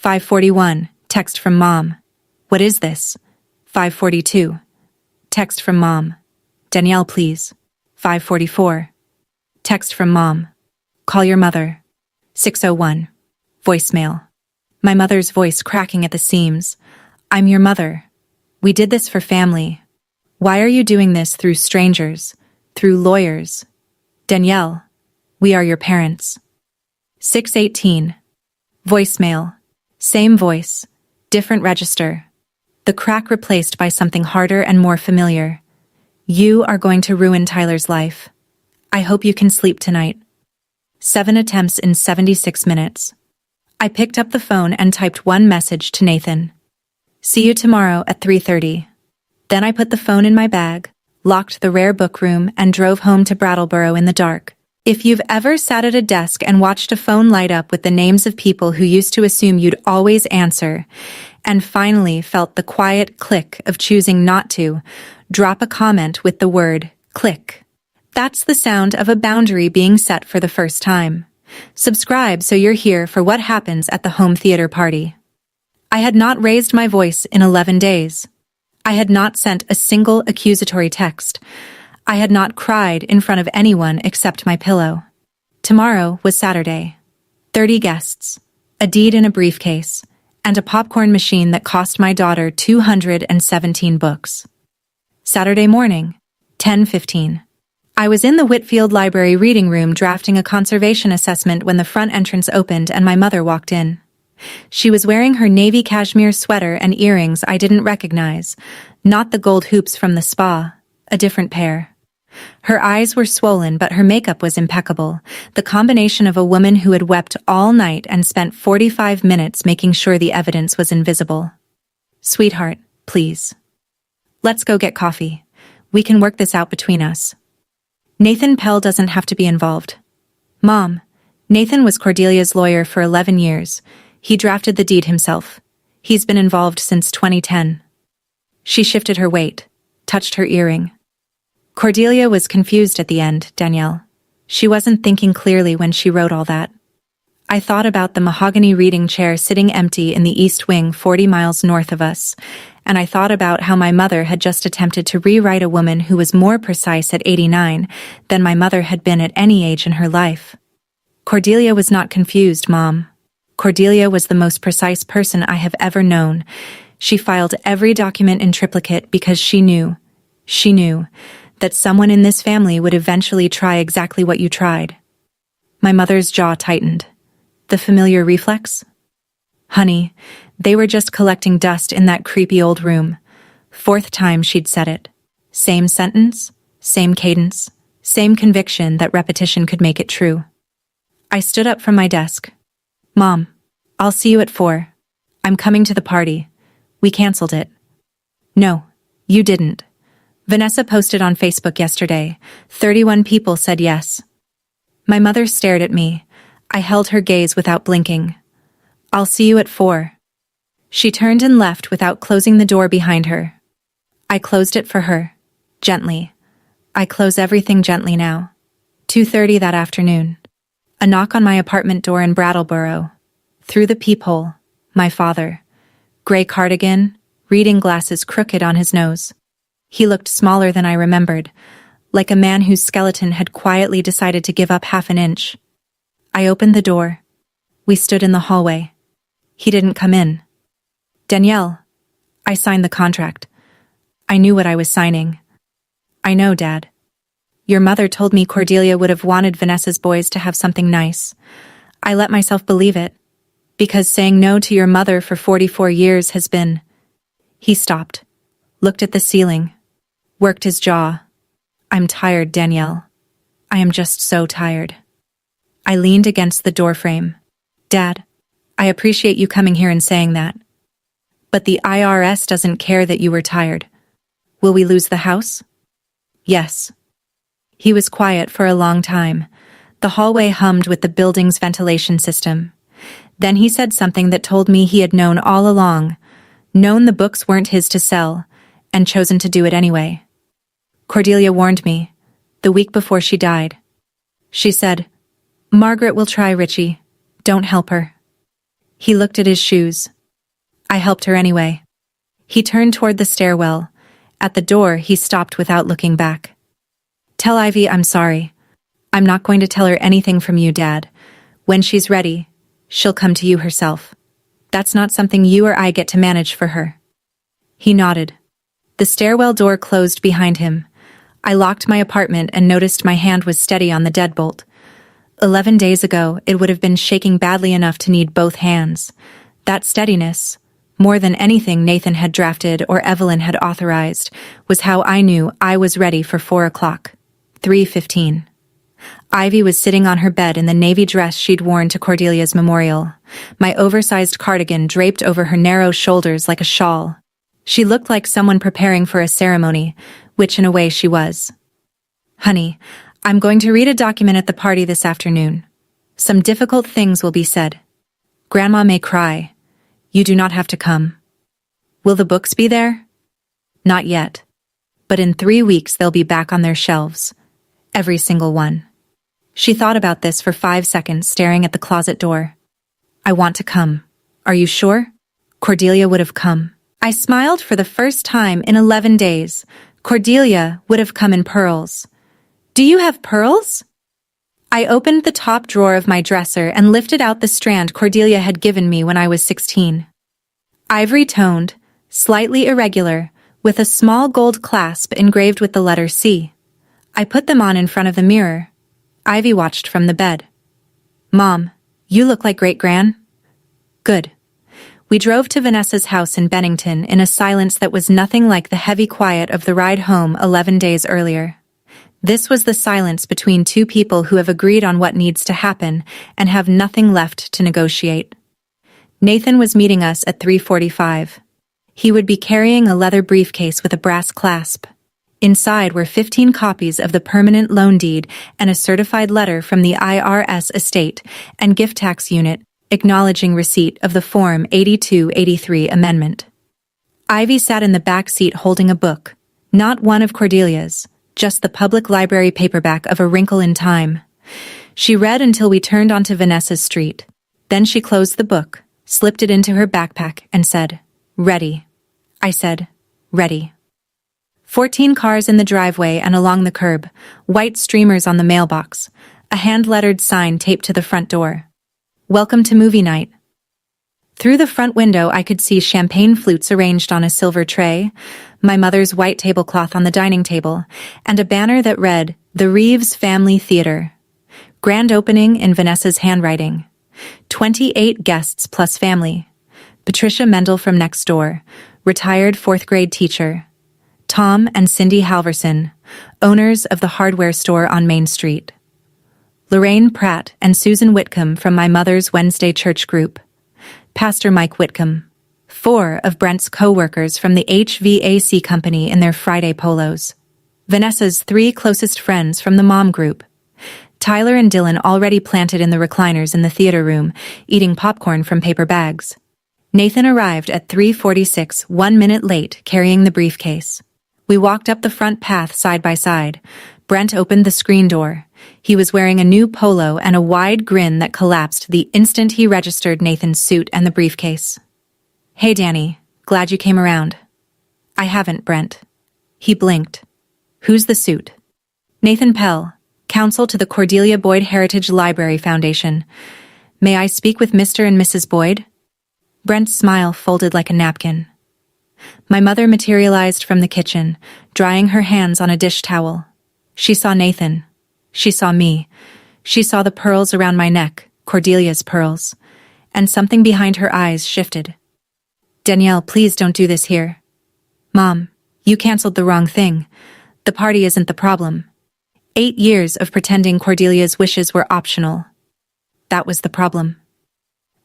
5:41. Text from Mom. What is this? 5:42. Text from Mom. Danielle, please. 5:44. Text from Mom. Call your mother. 6:01. Voicemail. My mother's voice cracking at the seams. I'm your mother. We did this for family. Why are you doing this through strangers, through lawyers? Danielle, we are your parents. 6:18. Voicemail. Same voice, different register. The crack replaced by something harder and more familiar. You are going to ruin Tyler's life. I hope you can sleep tonight. 7 attempts in 76 minutes. I picked up the phone and typed one message to Nathan. See you tomorrow at 3:30. Then I put the phone in my bag, locked the rare book room, and drove home to Brattleboro in the dark. If you've ever sat at a desk and watched a phone light up with the names of people who used to assume you'd always answer, and finally felt the quiet click of choosing not to, drop a comment with the word click. That's the sound of a boundary being set for the first time. Subscribe so you're here for what happens at the home theater party. I had not raised my voice in 11 days. I had not sent a single accusatory text. I had not cried in front of anyone except my pillow. Tomorrow was Saturday. 30 guests, a deed in a briefcase, and a popcorn machine that cost my daughter 217 books. Saturday morning, 10:15. I was in the Whitfield Library reading room drafting a conservation assessment when the front entrance opened and my mother walked in. She was wearing her navy cashmere sweater and earrings I didn't recognize, not the gold hoops from the spa, a different pair. Her eyes were swollen, but her makeup was impeccable, the combination of a woman who had wept all night and spent 45 minutes making sure the evidence was invisible. Sweetheart, please. Let's go get coffee. We can work this out between us. Nathan Pell doesn't have to be involved. Mom, Nathan was Cordelia's lawyer for 11 years. He drafted the deed himself. He's been involved since 2010. She shifted her weight, touched her earring. Cordelia was confused at the end, Danielle. She wasn't thinking clearly when she wrote all that. I thought about the mahogany reading chair sitting empty in the East Wing 40 miles north of us, and I thought about how my mother had just attempted to rewrite a woman who was more precise at 89 than my mother had been at any age in her life. Cordelia was not confused, Mom. Cordelia was the most precise person I have ever known. She filed every document in triplicate because she knew that someone in this family would eventually try exactly what you tried. My mother's jaw tightened. The familiar reflex? Honey, they were just collecting dust in that creepy old room. 4th time she'd said it. Same sentence, same cadence, same conviction that repetition could make it true. I stood up from my desk. Mom, I'll see you at 4. I'm coming to the party. We canceled it. No, you didn't. Vanessa posted on Facebook yesterday. 31 people said yes. My mother stared at me. I held her gaze without blinking. I'll see you at 4. She turned and left without closing the door behind her. I closed it for her, gently. I close everything gently now. 2:30 that afternoon. A knock on my apartment door in Brattleboro. Through the peephole, my father. Gray cardigan, reading glasses crooked on his nose. He looked smaller than I remembered, like a man whose skeleton had quietly decided to give up half an inch. I opened the door. We stood in the hallway. He didn't come in. Danielle, I signed the contract. I knew what I was signing. I know, Dad. Your mother told me Cordelia would have wanted Vanessa's boys to have something nice. I let myself believe it, because saying no to your mother for 44 years has been... He stopped, looked at the ceiling, worked his jaw. I'm tired, Danielle. I am just so tired. I leaned against the doorframe. Dad, I appreciate you coming here and saying that. But the IRS doesn't care that you were tired. Will we lose the house? Yes. He was quiet for a long time. The hallway hummed with the building's ventilation system. Then he said something that told me he had known all along, known the books weren't his to sell, and chosen to do it anyway. Cordelia warned me, the week before she died. She said, "Margaret will try, Richie. Don't help her." He looked at his shoes. I helped her anyway. He turned toward the stairwell. At the door, he stopped without looking back. "Tell Ivy I'm sorry. I'm not going to tell her anything from you, Dad. When she's ready, she'll come to you herself. That's not something you or I get to manage for her." He nodded. The stairwell door closed behind him. I locked my apartment and noticed my hand was steady on the deadbolt. 11 days ago, it would have been shaking badly enough to need both hands. That steadiness, more than anything Nathan had drafted or Evelyn had authorized, was how I knew I was ready for 4 o'clock. 3:15. Ivy was sitting on her bed in the navy dress she'd worn to Cordelia's memorial, my oversized cardigan draped over her narrow shoulders like a shawl. She looked like someone preparing for a ceremony, which in a way she was. "Honey, I'm going to read a document at the party this afternoon. Some difficult things will be said. Grandma may cry. You do not have to come. Will the books be there? Not yet. But in 3 weeks they'll be back on their shelves. Every single one." She thought about this for 5 seconds, staring at the closet door. "I want to come. Are you sure?" Cordelia would have come. I smiled for the first time in 11 days. Cordelia would have come in pearls. "Do you have pearls?" I opened the top drawer of my dresser and lifted out the strand Cordelia had given me when I was 16. Ivory-toned, slightly irregular, with a small gold clasp engraved with the letter C. I put them on in front of the mirror. Ivy watched from the bed. "Mom, you look like Great-Gran." "Good." We drove to Vanessa's house in Bennington in a silence that was nothing like the heavy quiet of the ride home 11 days earlier. This was the silence between two people who have agreed on what needs to happen and have nothing left to negotiate. Nathan was meeting us at 3:45. He would be carrying a leather briefcase with a brass clasp. Inside were 15 copies of the permanent loan deed and a certified letter from the IRS estate and gift tax unit acknowledging receipt of the Form 8283 amendment. Ivy sat in the back seat holding a book, not one of Cordelia's, just the public library paperback of A Wrinkle in Time. She read until we turned onto Vanessa's street. Then she closed the book, slipped it into her backpack, and said, "Ready." I said, "Ready." 14 cars in the driveway and along the curb, white streamers on the mailbox, a hand-lettered sign taped to the front door. "Welcome to movie night." Through the front window I could see champagne flutes arranged on a silver tray, my mother's white tablecloth on the dining table, and a banner that read, "The Reeves Family Theater." Grand opening in Vanessa's handwriting. 28 guests plus family. Patricia Mendel from next door, retired 4th grade teacher. Tom and Cindy Halverson, owners of the hardware store on Main Street. Lorraine Pratt and Susan Whitcomb from my mother's Wednesday church group. Pastor Mike Whitcomb. 4 of Brent's co-workers from the HVAC company in their Friday polos. Vanessa's 3 closest friends from the mom group. Tyler and Dylan already planted in the recliners in the theater room, eating popcorn from paper bags. Nathan arrived at 3:46, 1 minute late, carrying the briefcase. We walked up the front path side by side. Brent opened the screen door. He was wearing a new polo and a wide grin that collapsed the instant he registered Nathan's suit and the briefcase. "Hey, Danny. Glad you came around." "I haven't, Brent." He blinked. "Who's the suit?" "Nathan Pell, counsel to the Cordelia Boyd Heritage Library Foundation. May I speak with Mr. and Mrs. Boyd?" Brent's smile folded like a napkin. My mother materialized from the kitchen, drying her hands on a dish towel. She saw Nathan. She saw me. She saw the pearls around my neck, Cordelia's pearls, and something behind her eyes shifted. "Danielle, please don't do this here." "Mom, you canceled the wrong thing. The party isn't the problem. 8 years of pretending Cordelia's wishes were optional. That was the problem."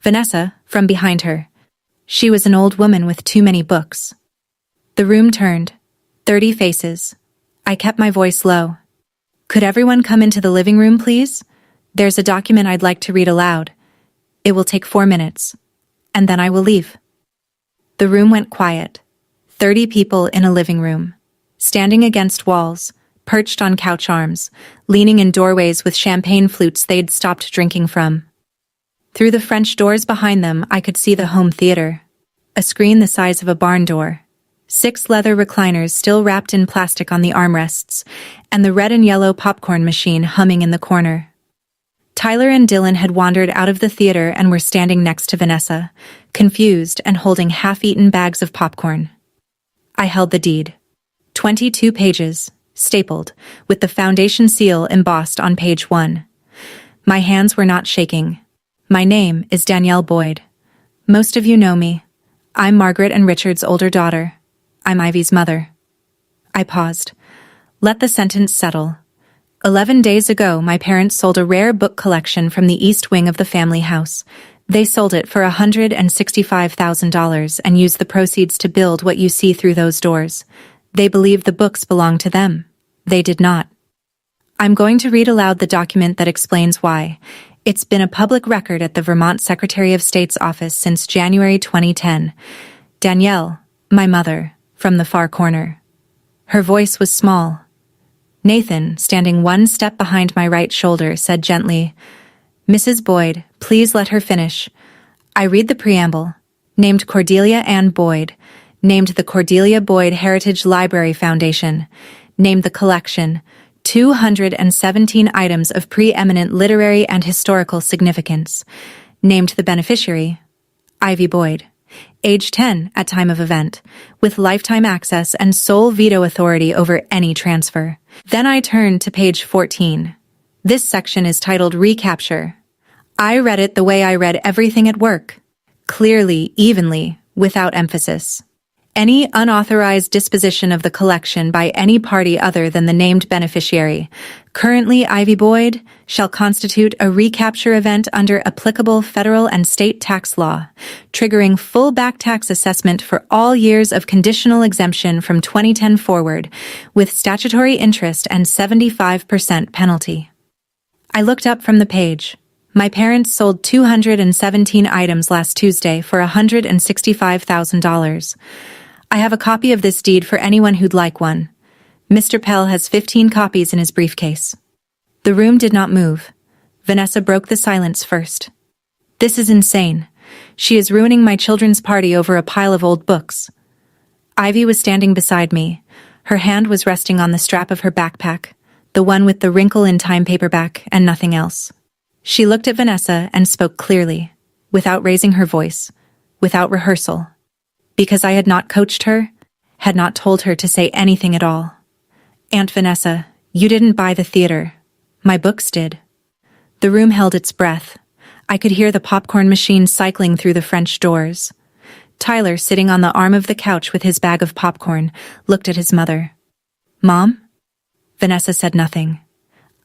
Vanessa, from behind her. She was an old woman with too many books. The room turned. 30 faces. I kept my voice low. Could everyone come into the living room, please? There's a document I'd like to read aloud. It will take 4 minutes. And then I will leave. The room went quiet. 30 people in a living room. Standing against walls, perched on couch arms, leaning in doorways with champagne flutes they'd stopped drinking from. Through the French doors behind them, I could see the home theater. A screen the size of a barn door. 6 leather recliners still wrapped in plastic on the armrests, and the red and yellow popcorn machine humming in the corner. Tyler and Dylan had wandered out of the theater and were standing next to Vanessa, confused and holding half-eaten bags of popcorn. I held the deed. 22 pages, stapled, with the foundation seal embossed on page 1. My hands were not shaking. My name is Danielle Boyd. Most of you know me. I'm Margaret and Richard's older daughter. I'm Ivy's mother. I paused. Let the sentence settle. 11 days ago, my parents sold a rare book collection from the east wing of the family house. They sold it for $165,000 and used the proceeds to build what you see through those doors. They believed the books belonged to them. They did not. I'm going to read aloud the document that explains why. It's been a public record at the Vermont Secretary of State's office since January 2010. Danielle, my mother, from the far corner. Her voice was small. Nathan, standing one step behind my right shoulder, said gently, "Mrs. Boyd, please let her finish. I read the preamble. Named Cordelia Ann Boyd. Named the Cordelia Boyd Heritage Library Foundation. Named the collection. 217 items of preeminent literary and historical significance. Named the beneficiary, Ivy Boyd. Age 10 at time of event, with lifetime access and sole veto authority over any transfer." Then I turned to page 14. This section is titled Recapture. I read it the way I read everything at work. Clearly, evenly, without emphasis. Any unauthorized disposition of the collection by any party other than the named beneficiary, currently Ivy Boyd, shall constitute a recapture event under applicable federal and state tax law, triggering full back tax assessment for all years of conditional exemption from 2010 forward, with statutory interest and 75% penalty. I looked up from the page. My parents sold 217 items last Tuesday for $165,000. I have a copy of this deed for anyone who'd like one. Mr. Pell has 15 copies in his briefcase. The room did not move. Vanessa broke the silence first. "This is insane. She is ruining my children's party over a pile of old books." Ivy was standing beside me. Her hand was resting on the strap of her backpack, the one with the wrinkle-in-time paperback and nothing else. She looked at Vanessa and spoke clearly, without raising her voice, without rehearsal. Because I had not coached her, had not told her to say anything at all. "Aunt Vanessa, you didn't buy the theater. My books did." The room held its breath. I could hear the popcorn machine cycling through the French doors. Tyler, sitting on the arm of the couch with his bag of popcorn, looked at his mother. "Mom?" Vanessa said nothing.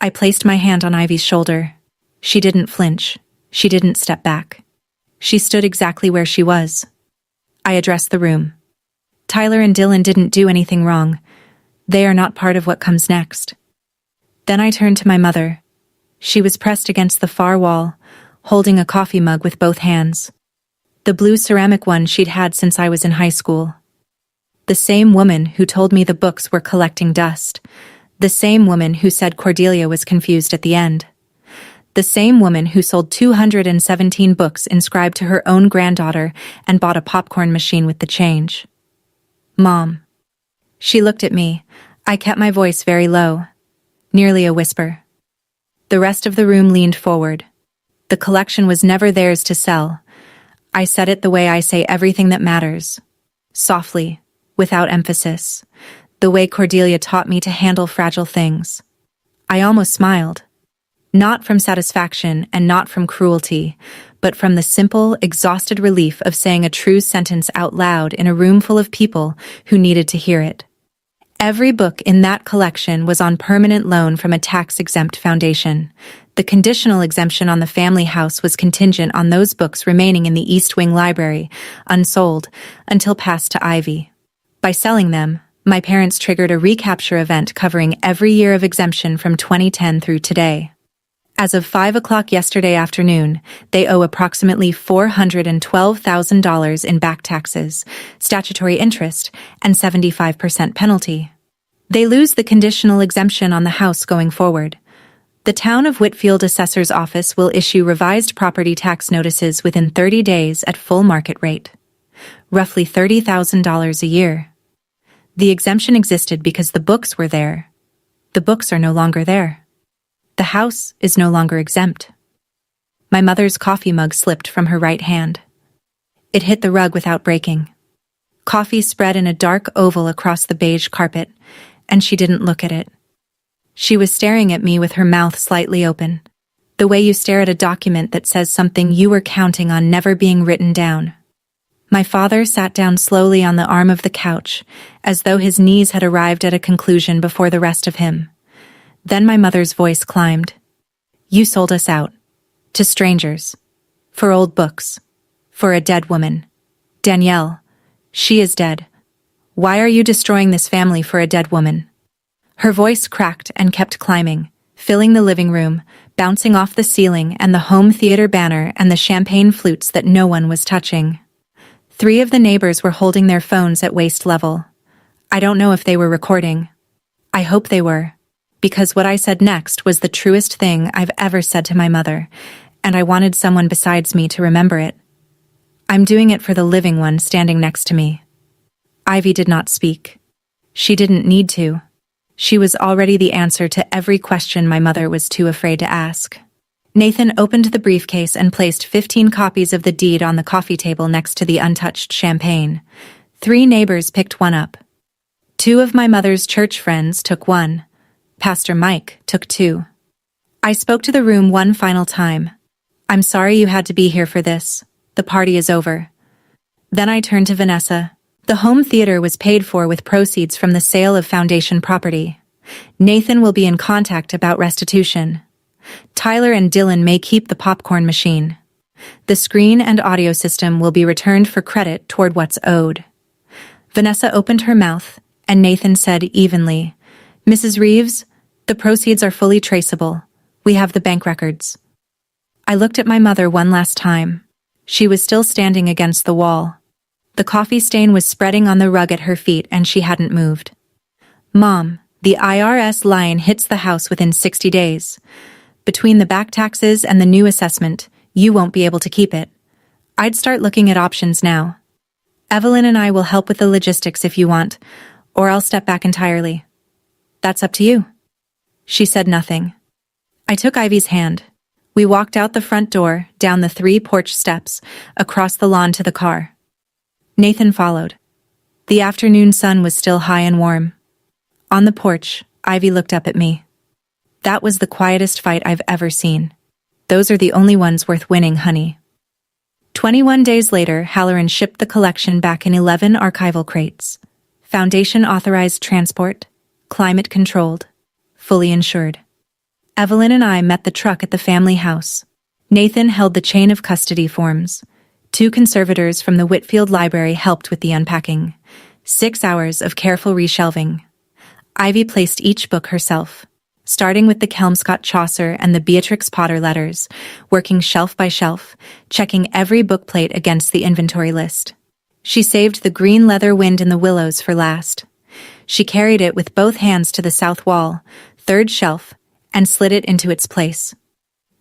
I placed my hand on Ivy's shoulder. She didn't flinch. She didn't step back. She stood exactly where she was. I addressed the room. "Tyler and Dylan didn't do anything wrong. They are not part of what comes next." Then I turned to my mother. She was pressed against the far wall, holding a coffee mug with both hands. The blue ceramic one she'd had since I was in high school. The same woman who told me the books were collecting dust. The same woman who said Cordelia was confused at the end. The same woman who sold 217 books inscribed to her own granddaughter and bought a popcorn machine with the change. "Mom." She looked at me. I kept my voice very low, nearly a whisper. The rest of the room leaned forward. The collection was never theirs to sell. I said it the way I say everything that matters. Softly, without emphasis. The way Cordelia taught me to handle fragile things. I almost smiled. Not from satisfaction and not from cruelty, but from the simple, exhausted relief of saying a true sentence out loud in a room full of people who needed to hear it. Every book in that collection was on permanent loan from a tax-exempt foundation. The conditional exemption on the family house was contingent on those books remaining in the East Wing Library, unsold, until passed to Ivy. By selling them, my parents triggered a recapture event covering every year of exemption from 2010 through today. As of 5 o'clock yesterday afternoon, they owe approximately $412,000 in back taxes, statutory interest, and 75% penalty. They lose the conditional exemption on the house going forward. The Town of Whitfield Assessor's Office will issue revised property tax notices within 30 days at full market rate. Roughly $30,000 a year. The exemption existed because the books were there. The books are no longer there. The house is no longer exempt. My mother's coffee mug slipped from her right hand. It hit the rug without breaking. Coffee spread in a dark oval across the beige carpet, and she didn't look at it. She was staring at me with her mouth slightly open, the way you stare at a document that says something you were counting on never being written down. My father sat down slowly on the arm of the couch, as though his knees had arrived at a conclusion before the rest of him. Then my mother's voice climbed. You sold us out. To strangers. For old books. For a dead woman. Danielle. She is dead. Why are you destroying this family for a dead woman? Her voice cracked and kept climbing, filling the living room, bouncing off the ceiling and the home theater banner and the champagne flutes that no one was touching. 3 of the neighbors were holding their phones at waist level. I don't know if they were recording. I hope they were, because what I said next was the truest thing I've ever said to my mother, and I wanted someone besides me to remember it. I'm doing it for the living one standing next to me. Ivy did not speak. She didn't need to. She was already the answer to every question my mother was too afraid to ask. Nathan opened the briefcase and placed 15 copies of the deed on the coffee table next to the untouched champagne. 3 neighbors picked one up. 2 of my mother's church friends took one. Pastor Mike took 2. I spoke to the room one final time. I'm sorry you had to be here for this. The party is over. Then I turned to Vanessa. The home theater was paid for with proceeds from the sale of foundation property. Nathan will be in contact about restitution. Tyler and Dylan may keep the popcorn machine. The screen and audio system will be returned for credit toward what's owed. Vanessa opened her mouth, and Nathan said evenly, Mrs. Reeves, the proceeds are fully traceable. We have the bank records. I looked at my mother one last time. She was still standing against the wall. The coffee stain was spreading on the rug at her feet and she hadn't moved. Mom, the IRS line hits the house within 60 days. Between the back taxes and the new assessment, you won't be able to keep it. I'd start looking at options now. Evelyn and I will help with the logistics if you want, or I'll step back entirely. That's up to you. She said nothing. I took Ivy's hand. We walked out the front door, down the 3 porch steps, across the lawn to the car. Nathan followed. The afternoon sun was still high and warm. On the porch, Ivy looked up at me. That was the quietest fight I've ever seen. Those are the only ones worth winning, honey. 21 days later, Halloran shipped the collection back in 11 archival crates. Foundation-authorized transport, climate-controlled, fully insured. Evelyn and I met the truck at the family house. Nathan held the chain of custody forms. 2 conservators from the Whitfield Library helped with the unpacking. 6 hours of careful reshelving. Ivy placed each book herself, starting with the Kelmscott Chaucer and the Beatrix Potter letters, working shelf by shelf, checking every book plate against the inventory list. She saved the green leather Wind in the Willows for last. She carried it with both hands to the south wall, 3rd shelf, and slid it into its place.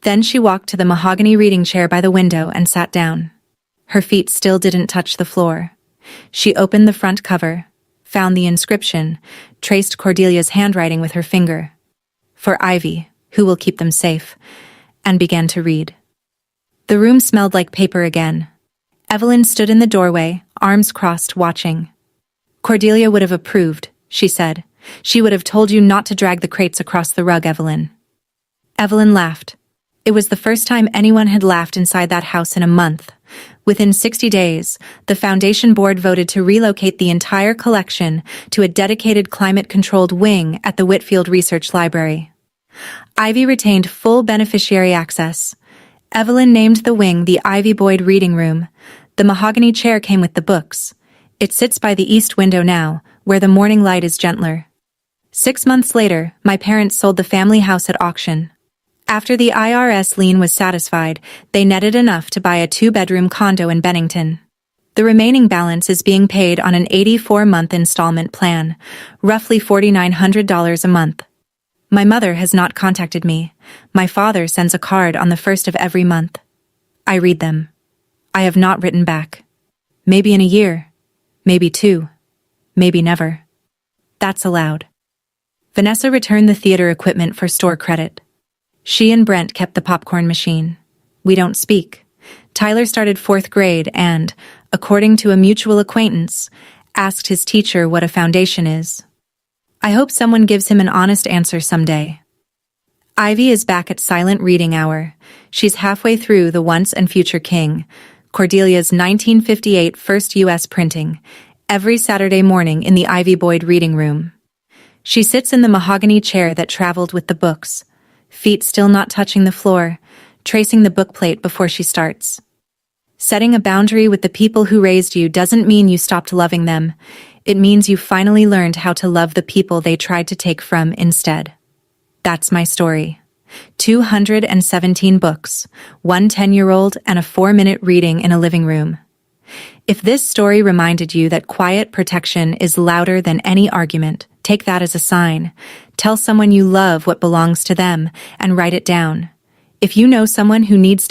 Then she walked to the mahogany reading chair by the window and sat down. Her feet still didn't touch the floor. She opened the front cover, found the inscription, traced Cordelia's handwriting with her finger. For Ivy, who will keep them safe, and began to read. The room smelled like paper again. Evelyn stood in the doorway, arms crossed, watching. Cordelia would have approved, she said. She would have told you not to drag the crates across the rug, Evelyn. Evelyn laughed. It was the first time anyone had laughed inside that house in a month. Within 60 days, the Foundation Board voted to relocate the entire collection to a dedicated climate-controlled wing at the Whitfield Research Library. Ivy retained full beneficiary access. Evelyn named the wing the Ivy Boyd Reading Room. The mahogany chair came with the books. It sits by the east window now, where the morning light is gentler. 6 months later, my parents sold the family house at auction. After the IRS lien was satisfied, they netted enough to buy a 2-bedroom condo in Bennington. The remaining balance is being paid on an 84-month installment plan, roughly $4,900 a month. My mother has not contacted me. My father sends a card on the first of every month. I read them. I have not written back. Maybe in a year. Maybe 2. Maybe never. That's allowed. Vanessa returned the theater equipment for store credit. She and Brent kept the popcorn machine. We don't speak. Tyler started 4th grade and, according to a mutual acquaintance, asked his teacher what a foundation is. I hope someone gives him an honest answer someday. Ivy is back at Silent Reading Hour. She's halfway through The Once and Future King, Cordelia's 1958 first U.S. printing, every Saturday morning in the Ivy Boyd Reading Room. She sits in the mahogany chair that traveled with the books, feet still not touching the floor, tracing the bookplate before she starts. Setting a boundary with the people who raised you doesn't mean you stopped loving them. It means you finally learned how to love the people they tried to take from instead. That's my story. 217 books, one 10-year-old, and a 4-minute reading in a living room. If this story reminded you that quiet protection is louder than any argument, take that as a sign. Tell someone you love what belongs to them and write it down. If you know someone who needs to